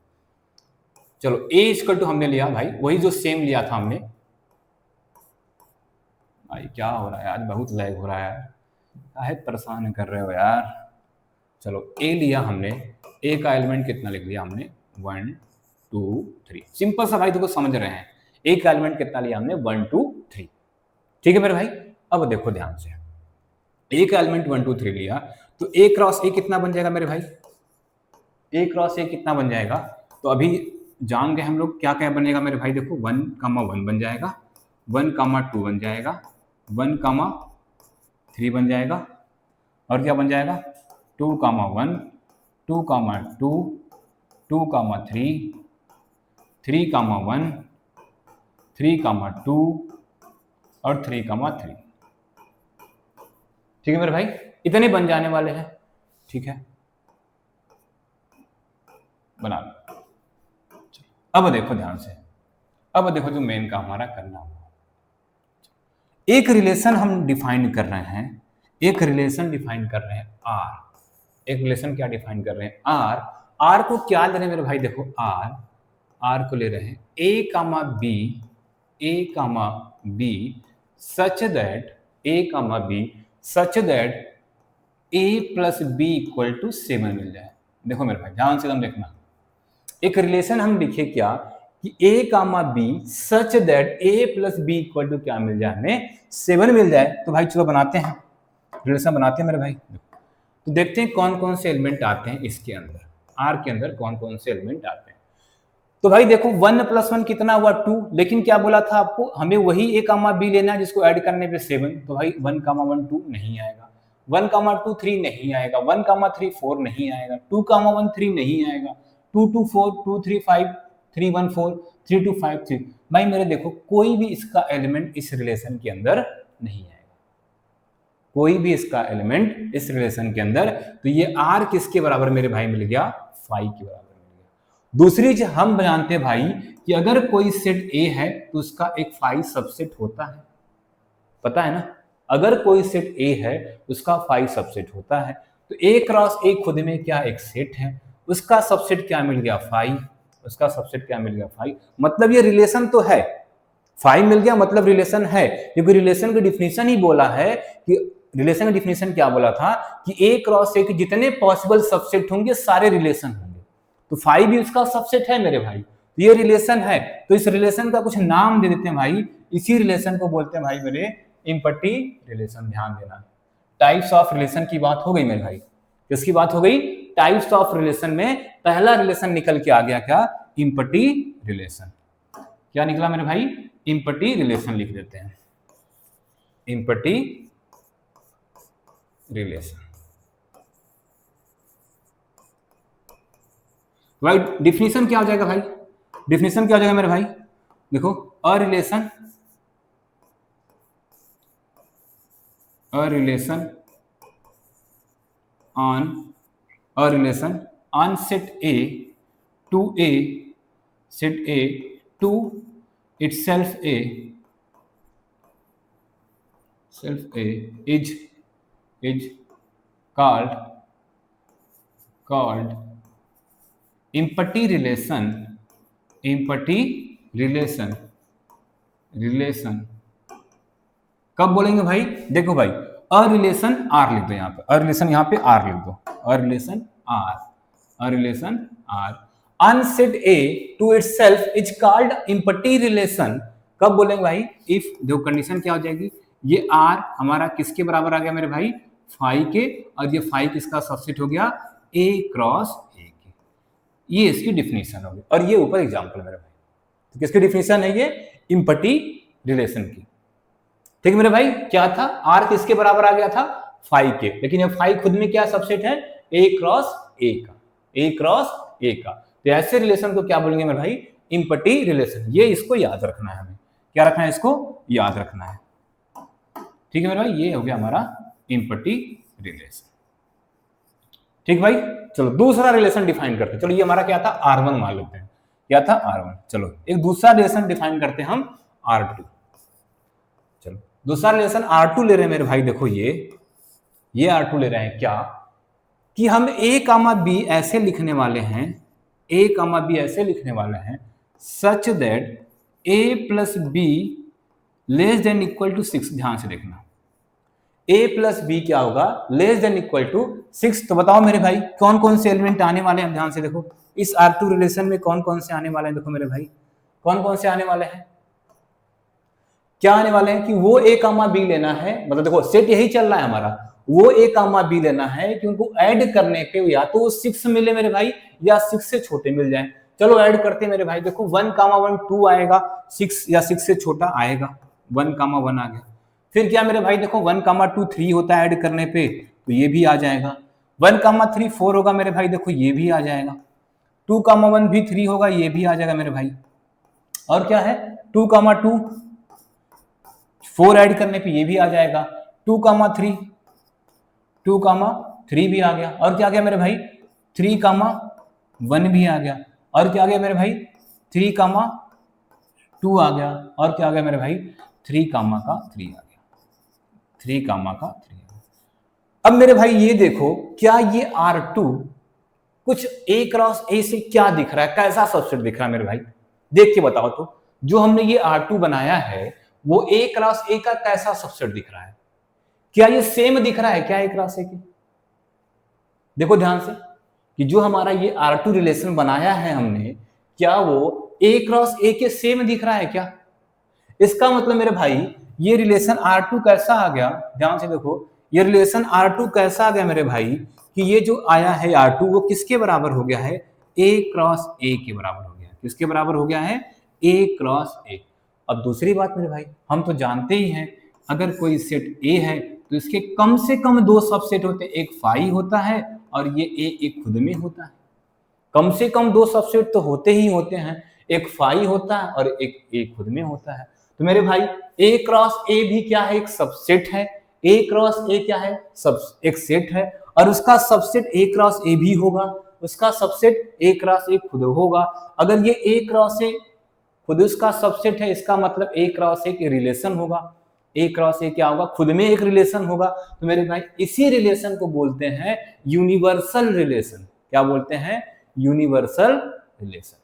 चलो ए इक्वल टू हमने लिया भाई, वही जो सेम लिया था हमने। भाई क्या हो रहा है आज, बहुत लैग हो रहा है यार, काहे परेशान कर रहे हो यार। चलो ए लिया हमने, ए का एलिमेंट कितना लिख लिया हमने 1 2 3, सिंपल सा भाई, देखो समझ रहे हैं ए का एलिमेंट कितना लिया हमने 1 2 3। ठीक है मेरे भाई, अब देखो ध्यान से, ए का एलिमेंट 1 2 3 लिया तो ए क्रॉस ए कितना बन जाएगा मेरे भाई, ए क्रॉस ए कितना बन जाएगा, तो अभी जान गए हम लोग क्या क्या बनेगा मेरे भाई। देखो 1 1 बन जाएगा, 1 2 बन जाएगा, 1 3 बन जाएगा, और क्या बन जाएगा 2 1 2 2 2 3 3 1 3 2 और 3 3। ठीक है मेरे भाई, इतने बन जाने वाले हैं। ठीक है बना लो। अब देखो ध्यान से, अब देखो जो मेन काम हमारा करना हो, एक रिलेशन हम डिफाइन कर रहे हैं, एक रिलेशन डिफाइन कर रहे हैं आर, एक रिलेशन क्या डिफाइन कर रहे हैं आर। आर को क्या ले रहे हैं मेरे भाई, देखो आर को ले रहे हैं a comma B such that a plus b equal to 7 मिल जाए। देखो मेरे भाई ध्यान से एकदम देखना, एक रिलेशन हम लिखे क्या कि a comma B such that a plus b equal to क्या मिल जाए, हमें 7 मिल जाए। तो भाई चलो बनाते हैं, रिलेशन बनाते हैं मेरे भाई। तो देखते हैं कौन कौन से एलिमेंट आते हैं इसके अंदर, आर के अंदर कौन कौन से एलिमेंट आते हैं। तो भाई देखो 1 + 1 कितना हुआ 2, लेकिन क्या बोला था आपको, हमें वही ए कामा बी लेना है जिसको ऐड करने पे 7। तो भाई 1 1 2 नहीं आएगा, 1 2 3 नहीं आएगा, 1 3 4 नहीं आएगा, 2 1 3 नहीं आएगा, 2 2 4 2 3 5 3 1 4 3 2 5 3। भाई मेरे देखो कोई भी इसका एलिमेंट इस रिलेशन के अंदर नहीं आएगा, कोई भी इसका एलिमेंट इस रिलेशन के अंदर। तो ये आर किसके बराबर मेरे भाई मिल गया 5 के बराबर मिल गया। दूसरी चीज हम जानते हैं भाई कि अगर कोई सेट ए है तो उसका एक 5 सबसेट होता है, पता है ना, अगर कोई सेट ए है उसका 5 सबसेट होता है। तो ए क्रॉस ए खुद में क्या एक सेट है, उसका सबसेट क्या मिल गया 5, उसका सबसेट क्या मिल गया 5, मतलब ये रिलेशन तो है, 5 मिल गया मतलब रिलेशन है। क्योंकि रिलेशन की डिफिनीशन ही बोला है कि रिलेशन का डिफिनीशन क्या बोला था कि ए क्रॉस ए के जितने पॉसिबल सबसेट होंगे सारे रिलेशन होंगे। तो 5 भी उसका सबसेट है मेरे भाई, तो ये रिलेशन है। तो इस रिलेशन का कुछ नाम दे देते हैं भाई, इसी रिलेशन को बोलते हैं भाई मेरे इम्पटी रिलेशन। ध्यान देना, टाइप्स ऑफ रिलेशन की बात हो गई मेरे भाई, किसकी बात हो गई, टाइप्स ऑफ रिलेशन में पहला रिलेशन निकल के आ गया क्या, इम्पटी रिलेशन। क्या निकला मेरे भाई, इम्पटी रिलेशन लिख देते हैं, इम्पटी रिलेशन। भाई डिफिनीशन क्या हो जाएगा भाई, डिफिनीशन क्या हो जाएगा मेरे भाई, देखो a relation a relation on set A to set A to itself A is called empty relation। कब बोलेंगे भाई? देखो भाई, अ रिलेशन आर लिख दो यहाँ पे, अ रिलेशन यहाँ पे आर लिख दो, a relation R unset A to itself is called empty relation. कब बोलेंगे भाई? इफ जो कंडीशन क्या हो जाएगी, ये आर हमारा किसके बराबर आ गया मेरे भाई? फाई के, और ये फाई किसका सबसेट हो गया? ए क्रॉस ए के। ये इसकी डिफिनीशन होगी, और ये ऊपर एग्जांपल मेरे भाई, तो किसकी डिफिनीशन है ये? एम्प्टी रिलेशन की। ठीक है मेरे भाई, क्या था? आर किसके बराबर आ गया था? फाई के, लेकिन ये फाई खुद में क्या सबसेट है? ए क्रॉस ए का, ए क्रॉस ए का। तो ऐसे रिलेशन को क्या बोलेंगे मेरे भाई? Empty relation. ये इसको याद रखना है हमें, क्या रखना है? इसको याद रखना है। ठीक है मेरे भाई, ये हो गया हमारा एम्प्टी रिलेशन। ठीक भाई, चलो दूसरा रिलेशन डिफाइन करते हैं। चलो ये हमारा क्या था? R1 मान लेते हैं, क्या था? R1। चलो एक दूसरा रिलेशन डिफाइन करते हैं हम, R2। चलो दूसरा रिलेशन R2 ले रहे हैं मेरे भाई। देखो ये R2 ले रहे हैं क्या, कि हम A कामा B ऐसे लिखने वाले हैं, A कामा B ऐसे लिखने वाले हैं such that A plus B less than equal to 6। ध्यान से देखना, A प्लस बी क्या होगा? Less than equal to 6। तो बताओ मेरे भाई कौन कौन से एलिमेंट आने वाले हैं? ध्यान से देखो, इस R2 रिलेशन में कौन कौन से आने वाले हैं? देखो मेरे भाई, कौन कौन से आने वाले हैं? क्या आने वाले हैं कि वो A कामा बी लेना है, मतलब देखो सेट यही चल रहा है हमारा, वो A कामा बी लेना है कि उनको ऐड करने पे या तो 6 मिले मेरे भाई, या 6 से छोटे मिल जाए। चलो ऐड करते हैं मेरे भाई। देखो 1 कामा 1 2 आएगा, 6 या 6 से छोटा आएगा, 1 कामा 1 आ गया। फिर क्या मेरे भाई? देखो 1 कामा 2 3 होता है ऐड करने पे, तो ये भी आ जाएगा। 1 कामा 3 4 होगा मेरे भाई, देखो ये भी आ जाएगा। 2 कामा 1 भी 3 होगा, ये भी आ जाएगा मेरे भाई। और क्या है? 2 कामा 2 4 ऐड करने पे ये भी आ जाएगा। 2 कामा 3 भी आ गया। और क्या आ गया मेरे भाई? 3 कामा 1 भी आ गया। और क्या आ गया मेरे भाई? 3 कामा 2 आ गया। और क्या आ गया मेरे भाई? 3 कामा का 3 आ गया, 3 कामा का 3 आ गया। अब मेरे भाई ये देखो, क्या ये R2 कुछ A क्रॉस A से क्या दिख रहा है? कैसा सबसेट दिख रहा है मेरे भाई? देख के बताओ तो, जो हमने ये R2 बनाया है वो A क्रॉस A का कैसा सबसेट दिख रहा है? क्या ये सेम दिख रहा है क्या A क्रॉस A के? देखो ध्यान से कि जो हमारा ये R2 रिलेशन बनाया है हमने, क्या वो A क्रॉस A के सेम दिख रहा है क्या? इसका मतलब मेरे भाई ये रिलेशन R2 कैसा आ गया? ध्यान से देखो, ये रिलेशन R2 कैसा आ गया मेरे भाई, कि ये जो आया है R2 वो किसके बराबर हो गया है? A क्रॉस A के बराबर हो गया है। किसके बराबर हो गया है? A cross A। अब दूसरी बात मेरे भाई, हम तो जानते ही हैं अगर कोई सेट A है तो इसके कम से कम 2 सबसेट होते हैं, एक फाई होता है और ये A एक खुद में होता है। कम से कम 2 सबसेट तो होते ही होते हैं, एक फाई होता है और एक A खुद में होता है। तो मेरे भाई A क्रॉस A भी क्या है? एक सबसेट है। A क्रॉस A क्या है? एक सेट है, और उसका सबसेट A क्रॉस A भी होगा, उसका सबसेट A क्रॉस A खुद होगा। अगर ये A क्रॉस A खुद उसका सबसेट है, इसका मतलब A क्रॉस A एक रिलेशन होगा। A क्रॉस A क्या होगा? खुद में एक रिलेशन होगा। तो मेरे भाई इसी रिलेशन को बोलते हैं यूनिवर्सल रिलेशन। क्या बोलते हैं? Universal relation.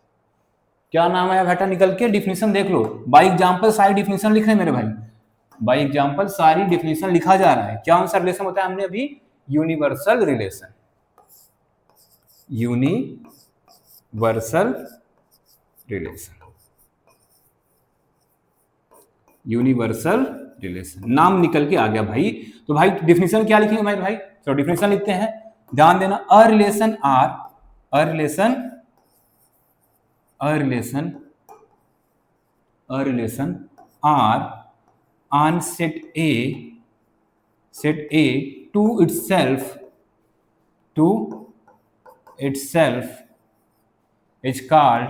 क्या नाम आया बेटा निकल के? डिफिनीशन देख लो, बाय एग्जांपल सारी डिफिनीशन लिख रहे हैं मेरे भाई, बाय एग्जांपल सारी डिफिनीशन लिखा जा रहा है। क्या सा रिलेशन होता है हमने अभी? Universal relation, universal relation, universal relation नाम निकल के आ गया भाई। तो भाई डिफिनीशन क्या लिखेंगे भाई? भाई चलो डिफिनीशन लिखते हैं, ध्यान देना। A relation R, a relation R on set A to itself is called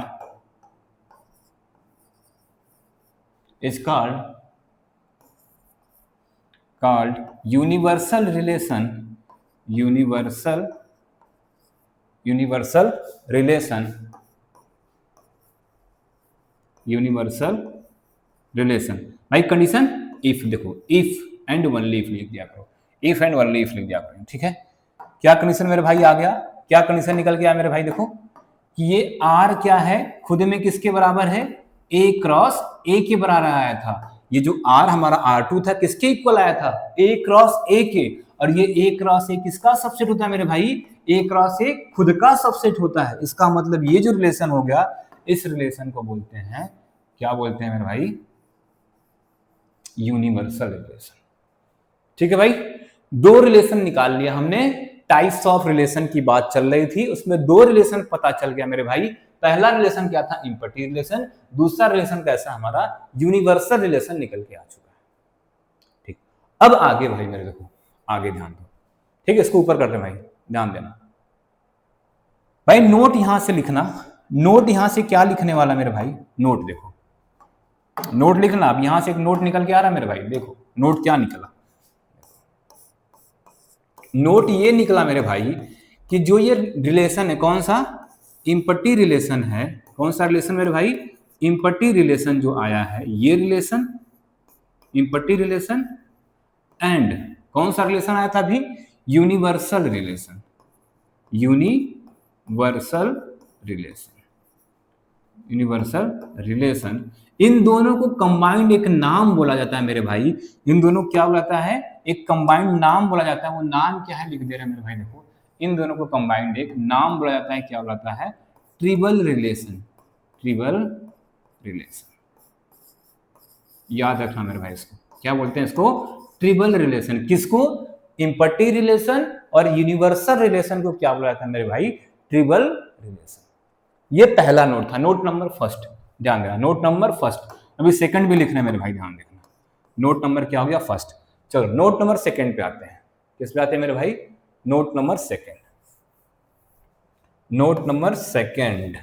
called universal relation भाई कंडीशन इफ, देखो इफ एंड ओनली इफ लिख दिया करो, इफ एंड ओनली इफ लिख दिया करो, ठीक है। क्या कंडीशन मेरे भाई आ गया, क्या कंडीशन निकल गया मेरे भाई, देखो कि ये R क्या है, खुद में किसके बराबर है, A क्रॉस A के बराबर आया था। ये जो R हमारा R2 था किसके इक्वल आया था, A क्रॉस A के, और ये A क्रॉस A किसका सबसेट होता है मेरे भाई, A क्रॉस A खुद का सबसेट होता है। इसका मतलब ये जो रिलेशन हो गया, इस रिलेशन को बोलते हैं, क्या बोलते हैं मेरे भाई, यूनिवर्सल रिलेशन। ठीक है भाई, दो रिलेशन निकाल लिया हमने, टाइप्स ऑफ रिलेशन की बात चल रही थी, उसमें दो रिलेशन पता चल गया मेरे भाई। पहला रिलेशन क्या था, इम्पटी रिलेशन, दूसरा रिलेशन कैसा हमारा, यूनिवर्सल रिलेशन निकल के आ चुका है। ठीक, अब आगे भाई मेरे देखो, आगे ध्यान दो, ठीक है, इसको ऊपर करते भाई, ध्यान देना भाई। नोट यहां से लिखना, नोट यहां से क्या लिखने वाला मेरे भाई, नोट देखो, नोट लिखना। अब यहां से एक नोट निकल के आ रहा है मेरे भाई, देखो नोट क्या निकला, नोट ये निकला मेरे भाई कि जो ये रिलेशन है, कौन सा, इम्पटी रिलेशन है, कौन सा रिलेशन मेरे भाई, इम्पटी रिलेशन जो आया है, ये रिलेशन इम्पटी रिलेशन, एंड कौन सा रिलेशन आया था अभी, यूनिवर्सल रिलेशन, यूनिवर्सल रिलेशन, इन दोनों को कंबाइंड एक नाम बोला जाता है मेरे भाई। इन दोनों क्या बोला जाता है, एक कंबाइंड नाम बोला जाता है। वो नाम क्या है लिख दे रहे हैं मेरे भाई, देखो इन दोनों को कंबाइंड एक नाम बोला जाता है, क्या बोला जाता है, ट्रिबल रिलेशन, याद रखना मेरे भाई, इसको क्या बोलते हैं, इसको ट्रिबल रिलेशन। किसको, इम्पटी रिलेशन और यूनिवर्सल रिलेशन को क्या बोला जाता है मेरे भाई, ट्रिबल रिलेशन। ये पहला नोट था, नोट नंबर फर्स्ट, ध्यान देना, नोट नंबर फर्स्ट। अभी सेकंड भी लिखना है मेरे भाई, ध्यान देखना, नोट नंबर क्या हो गया, फर्स्ट। चलो नोट नंबर सेकंड पे आते हैं, किस पे आते हैं मेरे भाई, note number second, note number second.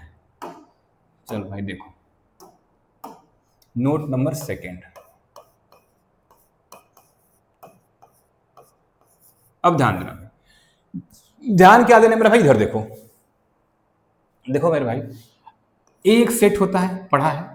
चलो भाई देखो, नोट नंबर सेकंड, अब ध्यान देना, ध्यान क्या देना मेरे भाई, इधर देखो, देखो मेरे भाई, एक सेट होता है, पढ़ा है,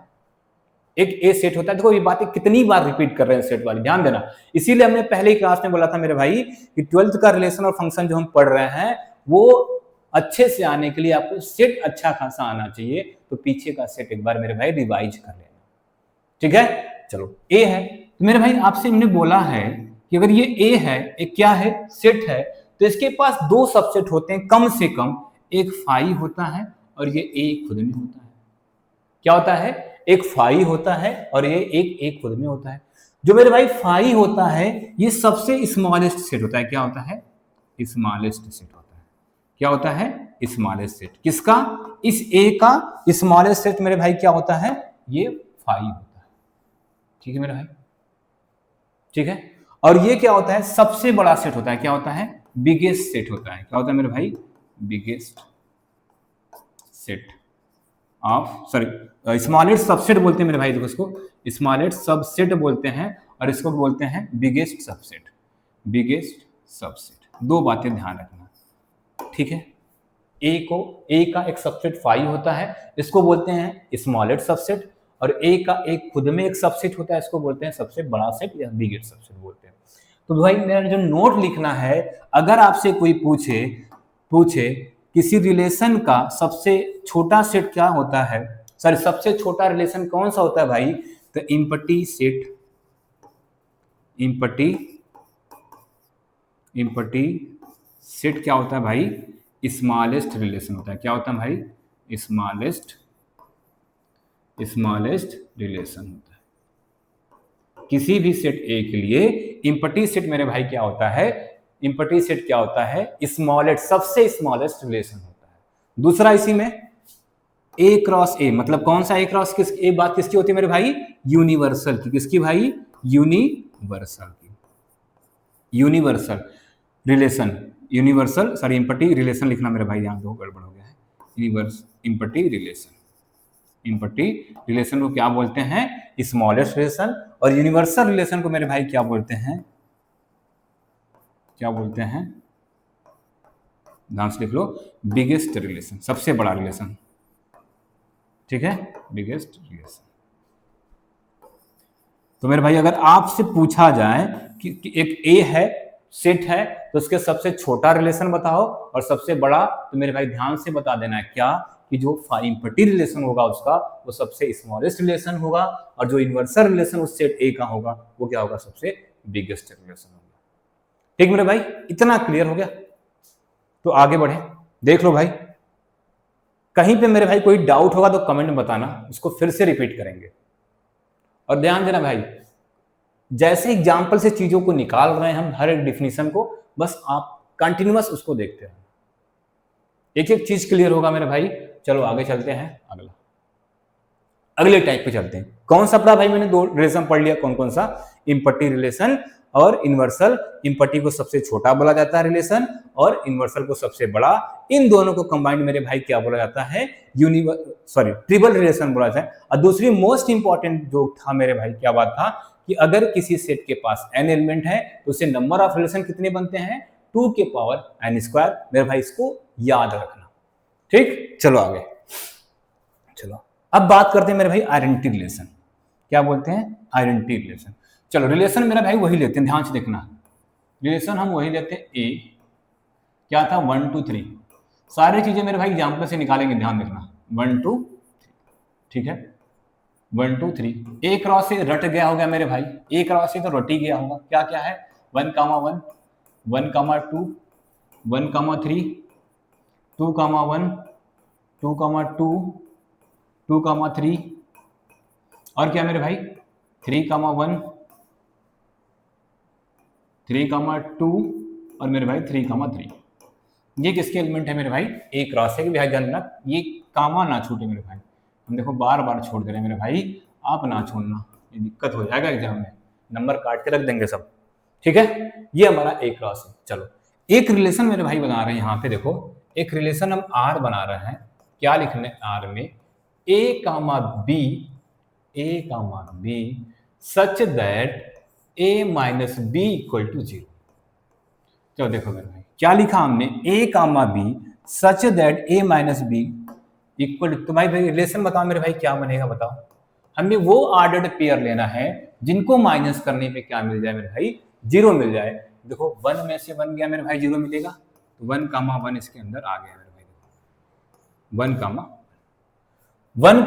एक ए सेट होता है। देखो ये बातें कितनी बार रिपीट कर रहे हैं सेट वाली, ध्यान देना। इसीलिए हमने पहले ही क्लास में बोला था मेरे भाई कि 12th का रिलेशन और फंक्शन जो हम पढ़ रहे हैं, वो अच्छे से आने के लिए आपको सेट अच्छा खासा आना चाहिए, तो पीछे का सेट एक बार मेरे भाई रिवाइज कर लेना, ठीक है। चलो ए है, तो मेरे भाई आपसे हमने बोला है कि अगर ये ए है, एक क्या है, सेट है, तो इसके पास दो सबसेट होते हैं कम से कम, एक फाई होता है और ये ए खुद में होता है। क्या होता है, एक फाई होता है और ये एक खुद में होता है। जो मेरे भाई फाई होता है, ये सबसे स्मॉलेस्ट सेट होता है। क्या होता है, स्मॉलेस्ट सेट होता है। क्या होता है, स्मॉलेस्ट सेट। किसका, इस ए का स्मॉलेस्ट सेट मेरे भाई क्या होता है, ये फाई होता है। ठीक है मेरे भाई, ठीक है। और ये क्या होता है, सबसे बड़ा सेट होता है। क्या होता है, बिगेस्ट सेट होता है। क्या होता है मेरे भाई, biggest set of, sorry smallest subset बोलते हैं मेरे भाई, देखो इसको स्मॉलेस्ट सबसेट बोलते हैं और इसको बोलते हैं बिगेस्ट सबसेट, बिगेस्ट सबसेट। दो बातें ध्यान रखना, ठीक है। ए का एक सबसेट फाई होता है, इसको बोलते हैं स्मॉलेस्ट सबसेट, और ए का एक खुद में एक सबसेट होता है, इसको बोलते हैं सबसे बड़ा सेट या बिगेस्ट सबसेट बोलते हैं। तो भाई मेरा जो नोट लिखना है, अगर आपसे कोई पूछे किसी रिलेशन का सबसे छोटा सेट क्या होता है, सॉरी सबसे छोटा रिलेशन कौन सा होता है भाई, तो इम्पटी सेट, इम्पटी सेट क्या होता है भाई, स्मॉलेस्ट रिलेशन होता है। क्या होता है भाई, स्मॉलेस्ट रिलेशन होता है किसी भी सेट ए के लिए। इम्पटी सेट मेरे भाई क्या होता है, इम्पटी सेट क्या होता है, स्मॉलेस्ट, सबसे स्मॉलेस्ट रिलेशन होता है। दूसरा इसी में ए क्रॉस ए, मतलब कौन सा ए क्रॉस किस, ए बात किसकी होती है मेरे भाई, यूनिवर्सल की। किसकी भाई, यूनिवर्सल की, universal relation, universal, sorry empty relation लिखना मेरे भाई, यहाँ दो गड़बड़ हो गया है। इम्पटी रिलेशन को क्या बोलते हैं, स्मॉलेस्ट रिलेशन, और यूनिवर्सल रिलेशन को मेरे भाई क्या बोलते हैं, क्या बोलते हैं, ध्यान से लिख लो, बिगेस्ट रिलेशन, सबसे बड़ा रिलेशन, ठीक है, बिगेस्ट रिलेशन। तो मेरे भाई अगर आपसे पूछा जाए कि एक ए है, सेट है, तो उसके सबसे छोटा रिलेशन बताओ और सबसे बड़ा, तो मेरे भाई ध्यान से बता देना है क्या, कि जो इम्पटी रिलेशन होगा उसका वो सबसे स्मॉलेस्ट रिलेशन होगा, और जो इन्वर्सल रिलेशन उस सेट ए का होगा वो क्या होगा, सबसे बिगेस्ट रिलेशन होगा। ठीक मेरे भाई, इतना क्लियर हो गया। तो आगे बढ़े, देख लो भाई, कहीं पे मेरे भाई कोई डाउट होगा तो कमेंट में बताना, उसको फिर से रिपीट करेंगे। और ध्यान देना भाई, जैसे एग्जाम्पल से चीजों को निकाल रहे हैं हम, हर एक डिफिनीशन को, बस आप कंटिन्यूअस उसको देखते रहो, एक एक चीज क्लियर होगा मेरे भाई। चलो आगे चलते हैं, अगले टाइप पे चलते हैं। कौन सा पढ़ा भाई मैंने, दो रिलेशन पढ़ लिया, कौन कौन सा, इम्पटी रिलेशन और इन्वर्सल। इम्पटी को सबसे छोटा बोला जाता है रिलेशन, और इन्वर्सल को सबसे बड़ा। इन दोनों को कंबाइंड मेरे भाई क्या बोला जाता है, ट्रिपल रिलेशन बोला जाता है। और दूसरी मोस्ट इंपॉर्टेंट जो था मेरे भाई, क्या बात था, कि अगर किसी सेट के पास n एलिमेंट है तो उसे नंबर ऑफ रिलेशन कितने बनते हैं, 2 के पावर n स्क्वायर। मेरे भाई इसको याद रखना, ठीक। चलो आगे, चलो अब बात करते हैं मेरे भाई आइडेंटिटी रिलेशन। क्या बोलते हैं, आइडेंटिटी रिलेशन। चलो रिलेशन मेरा भाई वही लेते हैं, ध्यान से देखना, रिलेशन हम वही लेते हैं। ए क्या था, 1 2 3, सारी चीजें मेरे भाई एग्जाम्पल से निकालेंगे, ध्यान देखना, 1 2 3, ठीक है, 1 2 3। ए क्रॉस से रट गया होगा मेरे भाई, ए क्रॉस से तो रट ही गया होगा। क्या क्या है, 1 1 1 2 1 3 2 1 2 2 2 3, और क्या मेरे भाई 3 1 3 2, और मेरे भाई 3 3। ये किसके एलिमेंट है मेरे भाई, ए क्रॉस है। कि भाई ध्यान देना, ये कामा ना छूटे मेरे भाई, हम देखो बार बार छोड़ दे रहे हैं मेरे भाई, आप ना छोड़ना, ये दिक्कत हो जाएगा एग्जाम में, नंबर काट के रख देंगे सब, ठीक है। ये हमारा ए क्रॉस है। चलो एक रिलेशन मेरे भाई बना रहे हैं यहाँ पे, देखो एक रिलेशन हम आर बना रहे हैं। क्या लिखने आर में, a comma b, a comma B such that a minus b equal to 0। चलो देखो मेरे भाई क्या लिखा हमने, a comma B such that a minus b equal, तो भाई रिलेशन बताओ मेरे भाई क्या बनेगा, बताओ। हमें वो ऑर्डर्ड पेयर लेना है जिनको माइनस करने पे क्या मिल जाए मेरे भाई, 0 मिल जाए। देखो 1 में से 1 गया मेरे भाई, 0 मिलेगा, तो 1 कामा 1 इसके अंदर आ गया मेरे भाई, 1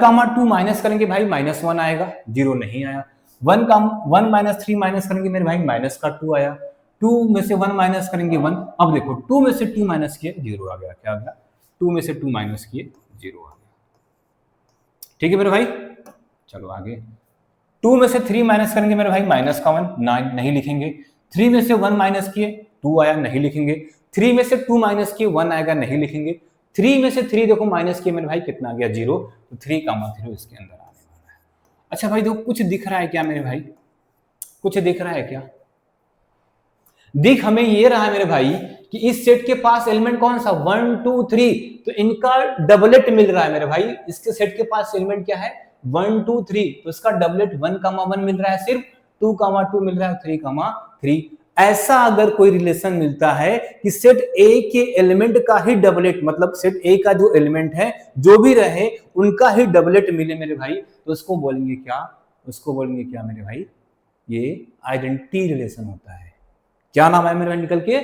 कामा 2 माइनस करेंगे भाई, -1 आएगा, 0 नहीं आया। 1 माइनस 3 माइनस करेंगे मेरे भाई, माइनस का 2 आया। 2 में से 1 माइनस करेंगे 1। अब देखो 2 में से 2 माइनस किए 0 आ गया। क्या आ गया, 2 में से 2 माइनस किए 0 आ गया, ठीक है मेरे भाई। चलो आगे, 2 में से 3 माइनस करेंगे मेरे भाई, माइनस का 1 नहीं लिखेंगे। 3 में से 1 माइनस किए 2 आया, नहीं लिखेंगे। 3 में से 2 माइनस किए 1 आएगा, नहीं लिखेंगे। 3 में से 3 देखो माइनस किए मेरे भाई, कितना आ गया 0, तो 3 कामा 0 इसके अंदर आने वाला है। अच्छा भाई देखो कुछ दिख रहा है क्या मेरे भाई, कुछ दिख रहा है क्या, दिख हमें ये रहा है मेरे भाई कि इस सेट के पास एलिमेंट कौन सा, 1 2 3, तो इनका डबलेट मिल रहा है मेरे भाई। इसके सेट के पास एलिमेंट क्या है, 1 2 3, तो इसका डबलेट 1 1 मिल रहा है, सिर्फ 2 2 मिल रहा है, 3 3। ऐसा अगर कोई रिलेशन मिलता है कि सेट ए के एलिमेंट का ही डबलेट, मतलब सेट ए का जो एलिमेंट है जो भी रहे उनका ही डबलेट मिले मेरे भाई, तो उसको बोलेंगे क्या, उसको बोलेंगे क्या मेरे भाई, ये आइडेंटिटी रिलेशन होता है। क्या नाम है मेरे भाई निकल के,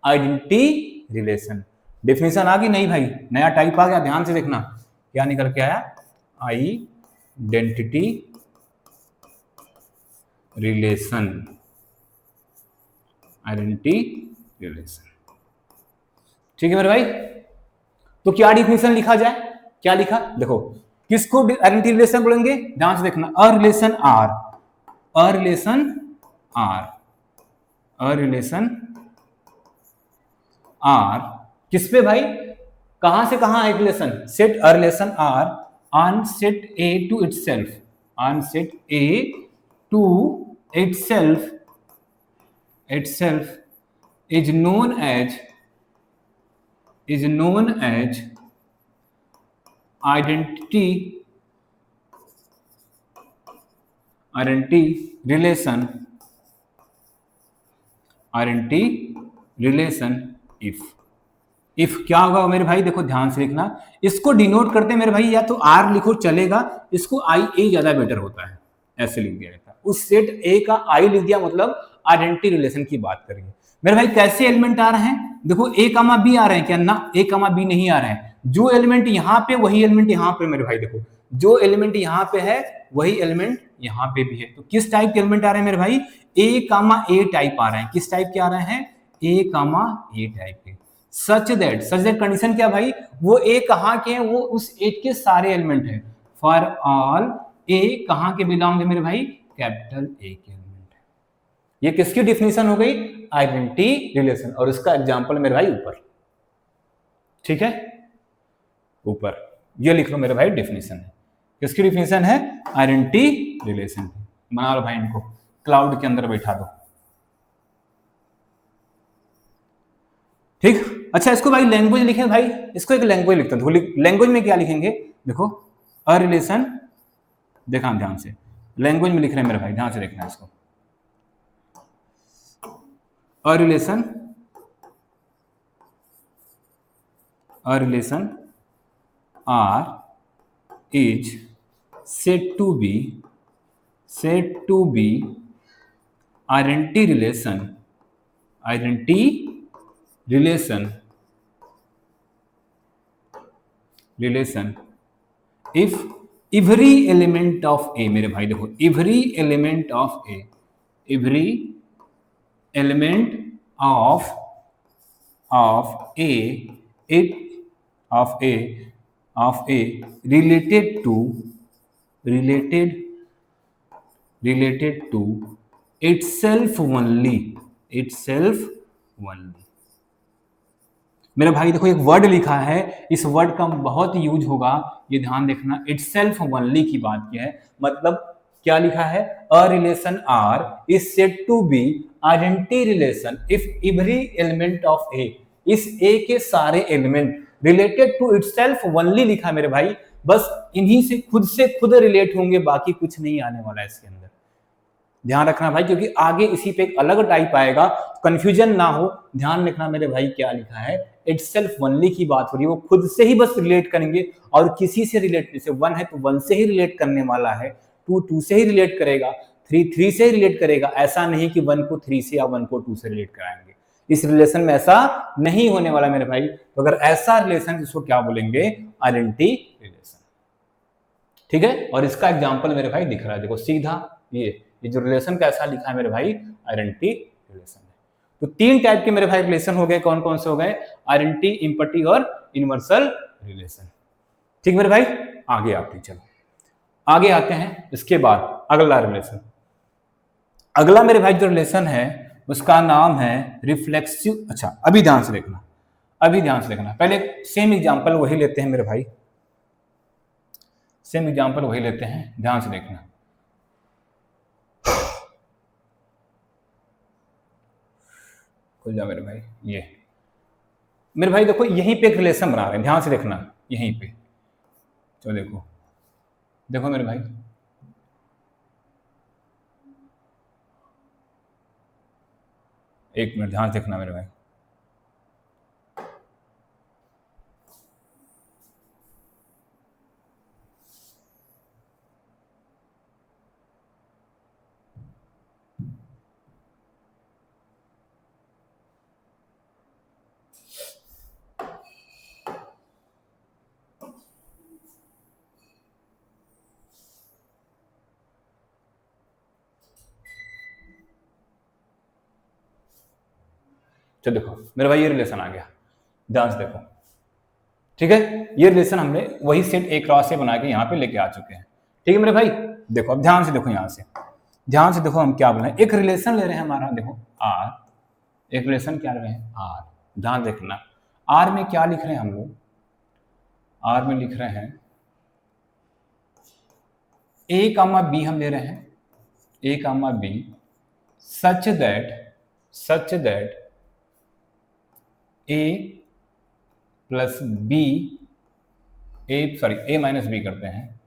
आइडेंटिटी रिलेशन। डेफिनेशन आ गई नहीं भाई, नया टाइप आ गया, ध्यान से देखना क्या निकल के आया, आइडेंटिटी रिलेशन, आइडेंटिटी रिलेशन, ठीक है मेरे भाई। तो क्या डिफिनेशन लिखा जाए, क्या लिखा, देखो किसको आइडेंटिटी रिलेशन बोलेंगे, ध्यान से देखना, a relation R, a relation R, a relation R किस पे भाई, कहां से कहां है relation, set a relation R on set A to itself, on set A to itself, itself is known as identity relation, identity relation if क्या होगा मेरे भाई, देखो ध्यान से लिखना, इसको डिनोट करते हैं मेरे भाई, या तो आर लिखो चलेगा, इसको आई ए ज्यादा बेटर होता है, ऐसे लिख दिया जाता है। उस सेट ए का आई लिख दिया, मतलब आइडेंटिटी रिलेशन की बात करेंगे मेरे भाई। कैसे एलिमेंट आ रहे हैं, देखो ए कामा बी आ रहे हैं क्या ना, ए कामा बी नहीं आ रहे हैं। जो एलिमेंट यहाँ पे वही एलिमेंट यहाँ पे मेरे भाई, देखो जो एलिमेंट यहाँ पे है वही एलिमेंट यहाँ पे भी है। तो किस टाइप के एलिमेंट आ रहे हैं मेरे भाई, ए कामा ए टाइप आ रहे हैं। किस टाइप के आ रहे हैं, ए कामा ए टाइप के। सच दैट कंडीशन क्या भाई, वो ए कहाँ के हैं, वो उस एट के सारे एलिमेंट है। फॉर ऑल ए कहाँ के बिलोंग है मेरे भाई, कैपिटल ए के एलिमेंट है। ये किसकी डिफिनेशन हो गई, आइडेंटिटी रिलेशन। और इसका एग्जांपल मेरे भाई ऊपर, ठीक है, ऊपर ये लिख लो मेरे भाई, डिफिनेशन है। किसकी डिफिनेशन है, आइडेंटिटी रिलेशन। बना लो भाई, इनको क्लाउड के अंदर बैठा दो, ठीक। अच्छा इसको भाई लैंग्वेज लिखे भाई, इसको एक लैंग्वेज लिखते हैं। लैंग्वेज में क्या लिखेंगे, देखो अ रिलेशन, देखा ध्यान से, लैंग्वेज में लिख रहे हैं मेरे भाई, ध्यान से देखना इसको। A relation R is said to be identity relation if every element of a, मेरे भाई देखो every element of a related to itself only मेरे भाई देखो एक वर्ड लिखा है, इस वर्ड का बहुत यूज होगा, ये ध्यान देखना। itself only की बात की है, मतलब क्या लिखा है, a relation R is said to be identity relation if every element of A, इस ए के सारे element related to itself only लिखा है मेरे भाई। बस इन्हीं से खुद रिलेट होंगे, बाकी कुछ नहीं आने वाला है इसके अंदर। ध्यान रखना भाई, क्योंकि आगे इसी पे एक अलग टाइप आएगा, कंफ्यूजन ना हो। ध्यान रखना मेरे भाई, क्या लिखा है, इटसेल्फ ओनली की बात हो रही है, वो खुद से ही बस रिलेट करेंगे, और किसी से रिलेट, जैसे वन है तो वन से ही रिलेट करने वाला है, टू से ही रिलेट करेगा, थ्री से ही रिलेट करेगा। ऐसा नहीं कि वन को थ्री से या वन को टू से रिलेट कराएंगे, इस रिलेशन में ऐसा नहीं होने वाला मेरे भाई। तो अगर ऐसा रिलेशन, इसको क्या बोलेंगे, आइडेंटिटी रिलेशन, ठीक है। और इसका एग्जाम्पल मेरे भाई दिख रहा है, देखो सीधा ये जो रिलेशन कैसा लिखा है मेरे भाई, आइडेंटिटी रिलेशन है। तो तीन टाइप के मेरे भाई रिलेशन हो गए, कौन कौन से हो गए, आइडेंटिटी, इम्पटी और यूनिवर्सल रिलेशन, ठीक मेरे भाई। आगे आते चलो, आगे आते हैं। इसके बाद अगला रिलेशन, अगला मेरे भाई जो रिलेशन है उसका नाम है रिफ्लेक्सिव। अच्छा अभी ध्यान से देखना, पहले सेम एग्जांपल वही लेते हैं मेरे भाई, सेम एग्जांपल वही लेते हैं, ध्यान से देखना। खुल जा मेरे भाई, ये मेरे भाई देखो यहीं पे एक रिलेशन बना रहे हैं, ध्यान से देखना, यहीं पे तो देखो मेरे भाई, एक मिनट ध्यान से देखना मेरे भाई। चलो देखो मेरे भाई, ये रिलेशन आ गया, ध्यान से देखो, ठीक है। ये रिलेशन हमने वही सेट ए क्रॉस से बना के यहाँ पे लेके आ चुके हैं, ठीक है मेरे भाई। देखो अब ध्यान से देखो, यहाँ से ध्यान से देखो, हम क्या बोले, एक रिलेशन ले रहे हैं हमारा, देखो आर, एक रिलेशन क्या ले रहे हैं, आर। ध्यान देखना, आर में क्या लिख रहे हैं हम लोग, आर में लिख रहे हैं ए कामा बी हम ले रहे हैं, a comma B such that a plus b, a minus b करते हैं,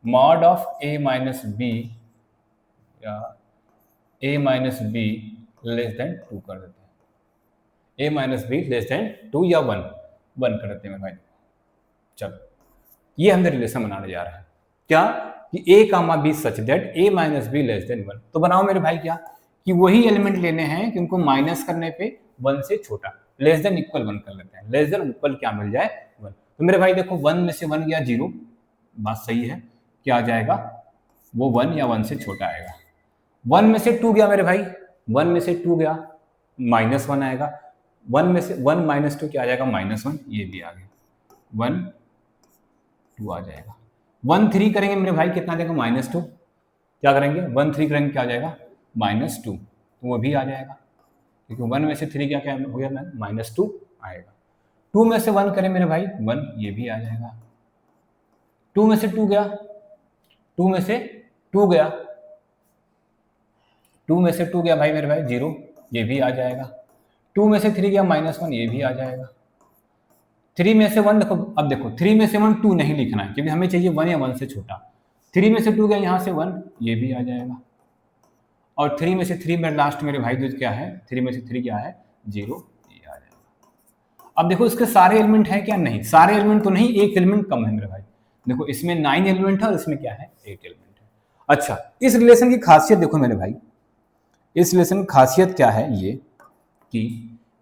mod of a minus b या a minus B less than 2 कर देते हैं। a minus B less than 2 या 1 कर देते हैं भाई। चलो ये हमने रिलेशन बनाने जा रहे हैं क्या कि a comma B such that a minus B less than 1। तो बनाओ मेरे भाई क्या कि वही एलिमेंट लेने हैं कि उनको माइनस करने पे 1 से छोटा, लेस देन इक्वल 1 कर लेते हैं। लेस देन इक्वल क्या मिल जाए 1। तो मेरे भाई देखो 1 में से 1 गया 0, बात सही है, क्या आ जाएगा वो 1 या 1 से छोटा आएगा। 1 में से 2 गया मेरे भाई, 1 में से 2 गया -1 आएगा। 1 में से 1 माइनस 2 क्या आ जाएगा -1, ये भी आ गया 1 2 आ जाएगा। 1 3 करेंगे मेरे भाई कितना देगा -2, क्या करेंगे 1 3 करेंगे क्या आ जाएगा -2, तो वो भी आ जाएगा क्योंकि 1 में से 3 क्या हो गया -2 आएगा। 2 में से 1 करें मेरे भाई 1, ये भी आ जाएगा। 2 में से 2 गया, 2 में से 2 गया, 2 में से 2 गया भाई मेरे भाई 0, ये भी आ जाएगा। 2 में से 3 गया -1, ये भी आ जाएगा। 3 में से 1 देखो, अब देखो 3 में से 1 2 नहीं लिखना है क्योंकि हमें चाहिए 1 या 1 से छोटा। 3 में से 2 गया यहाँ से 1, ये भी आ जाएगा। और 3 में से 3 में लास्ट मेरे भाई जो क्या है 3 में से 3 क्या है 0, ये आ जाएगा। अब देखो इसके सारे एलिमेंट है क्या, नहीं सारे एलिमेंट तो नहीं, एक एलिमेंट कम है मेरे भाई। देखो इसमें 9 एलिमेंट है और इसमें क्या है 8 एलिमेंट है। अच्छा इस रिलेशन की खासियत देखो मेरे भाई, इस रिलेशन की खासियत क्या है ये कि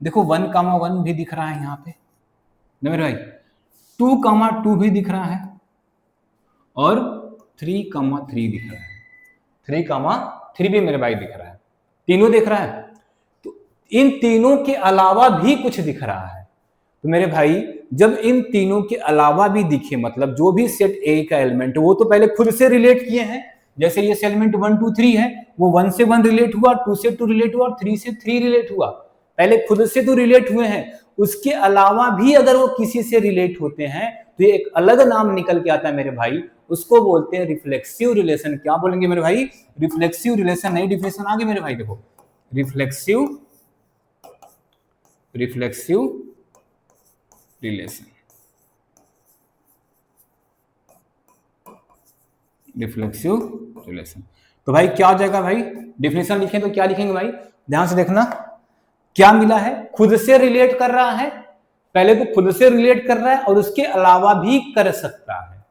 देखो 1,1 भी दिख रहा है यहाँ पे ना मेरे भाई, 2,2 भी दिख रहा है और 3,3 दिख रहा है, 3,3 भी मेरे भाई दिख रहा है, तीनों दिख रहा है। तो इन तीनों के अलावा भी कुछ दिख रहा है। तो मेरे भाई जब इन तीनों के अलावा भी दिखे, मतलब जो भी सेट ए का एलिमेंट वो तो पहले खुद से रिलेट किए हैं, जैसे ये एलिमेंट 1 2 3 है, वो 1 से 1 रिलेट हुआ, 2 से 2 रिलेट हुआ और 3 से 3 रिलेट हुआ, पहले खुद से तो रिलेट हुए हैं। उसके अलावा भी अगर वो किसी से रिलेट होते हैं तो ये एक अलग नाम निकल के आता है मेरे भाई, उसको बोलते हैं रिफ्लेक्सिव रिलेशन। क्या बोलेंगे मेरे भाई, रिफ्लेक्सिव रिलेशन। नई डिफिनेशन आगे मेरे भाई देखो, रिफ्लेक्सिव रिलेशन, रिफ्लेक्सिव रिलेशन। तो भाई क्या हो जाएगा भाई, डिफिनेशन लिखें तो क्या लिखेंगे भाई, ध्यान से देखना, क्या मिला है खुद से रिलेट कर रहा है, पहले तो खुद से रिलेट कर रहा है और उसके अलावा भी कर सकता है।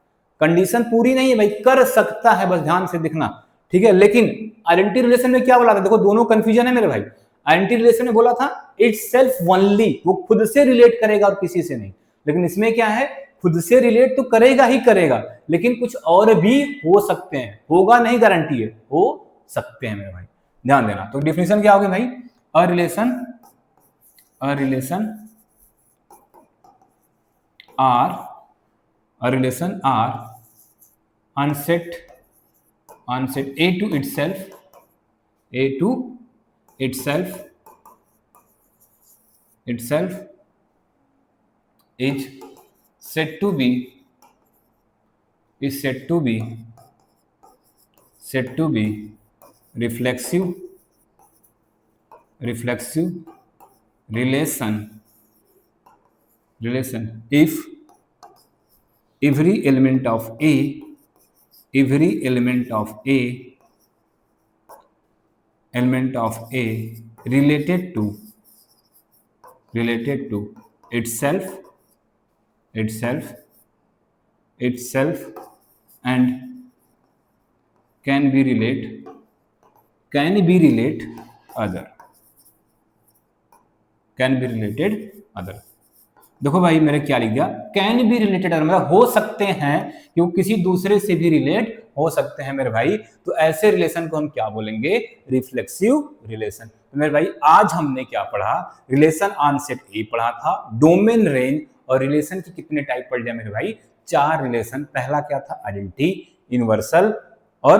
कंडीशन पूरी नहीं है भाई, कर सकता है, बस ध्यान से देखना, ठीक है। लेकिन आइडेंटिटी रिलेशन में क्या बोला था, देखो दोनों कंफ्यूजन है मेरे भाई। आइडेंटिटी रिलेशन में बोला था इट्स सेल्फ ओनली, वो खुद से रिलेट करेगा और किसी से नहीं। लेकिन इसमें क्या है, खुद से रिलेट तो करेगा ही करेगा, लेकिन कुछ और भी हो सकते हैं, होगा नहीं गारंटी है, हो सकते हैं मेरे भाई, ध्यान देना। तो डिफिनेशन क्या होगी भाई, a relation R unset A to itself is said to be reflexive relation if every element of A related to itself and can be related other। देखो भाई मैंने क्या लिख दिया, कैन बी रिलेटेड, मतलब हो सकते हैं कि वो किसी दूसरे से भी रिलेट हो सकते हैं मेरे भाई। तो ऐसे रिलेशन को हम क्या बोलेंगे, रिफ्लेक्सिव रिलेशन। तो मेरे भाई आज हमने क्या पढ़ा, रिलेशन ऑन सेट ए पढ़ा था, डोमेन रेंज और रिलेशन की कितने टाइप पढ़ जाए मेरे भाई, 4 रिलेशन। पहला क्या था, आइडेंटिटी, यूनिवर्सल और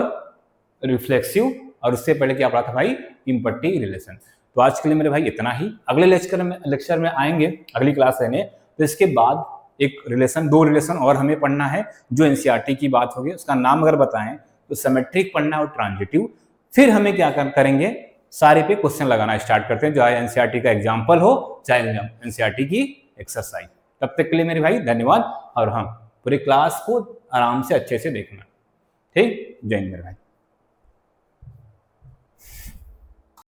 रिफ्लेक्सिव, और उससे पहले क्या पढ़ा था भाई, इम्पट्टी रिलेशन। तो आज के लिए मेरे भाई इतना ही, अगले लेक्चर में आएंगे, अगली क्लास लेने, तो इसके बाद एक रिलेशन, 2 रिलेशन और हमें पढ़ना है जो एनसीईआरटी की बात होगी, उसका नाम अगर बताएं तो सिमेट्रिक पढ़ना और ट्रांजिटिव। फिर हमें क्या करेंगे, सारे पे क्वेश्चन लगाना स्टार्ट करते हैं, चाहे एनसीईआरटी का एग्जाम्पल हो चाहे एनसीईआरटी की एक्सरसाइज। तब तक के लिए मेरे भाई धन्यवाद, और हाँ पूरी क्लास को आराम से अच्छे से देखना, ठीक, जय हिंद मेरे भाई।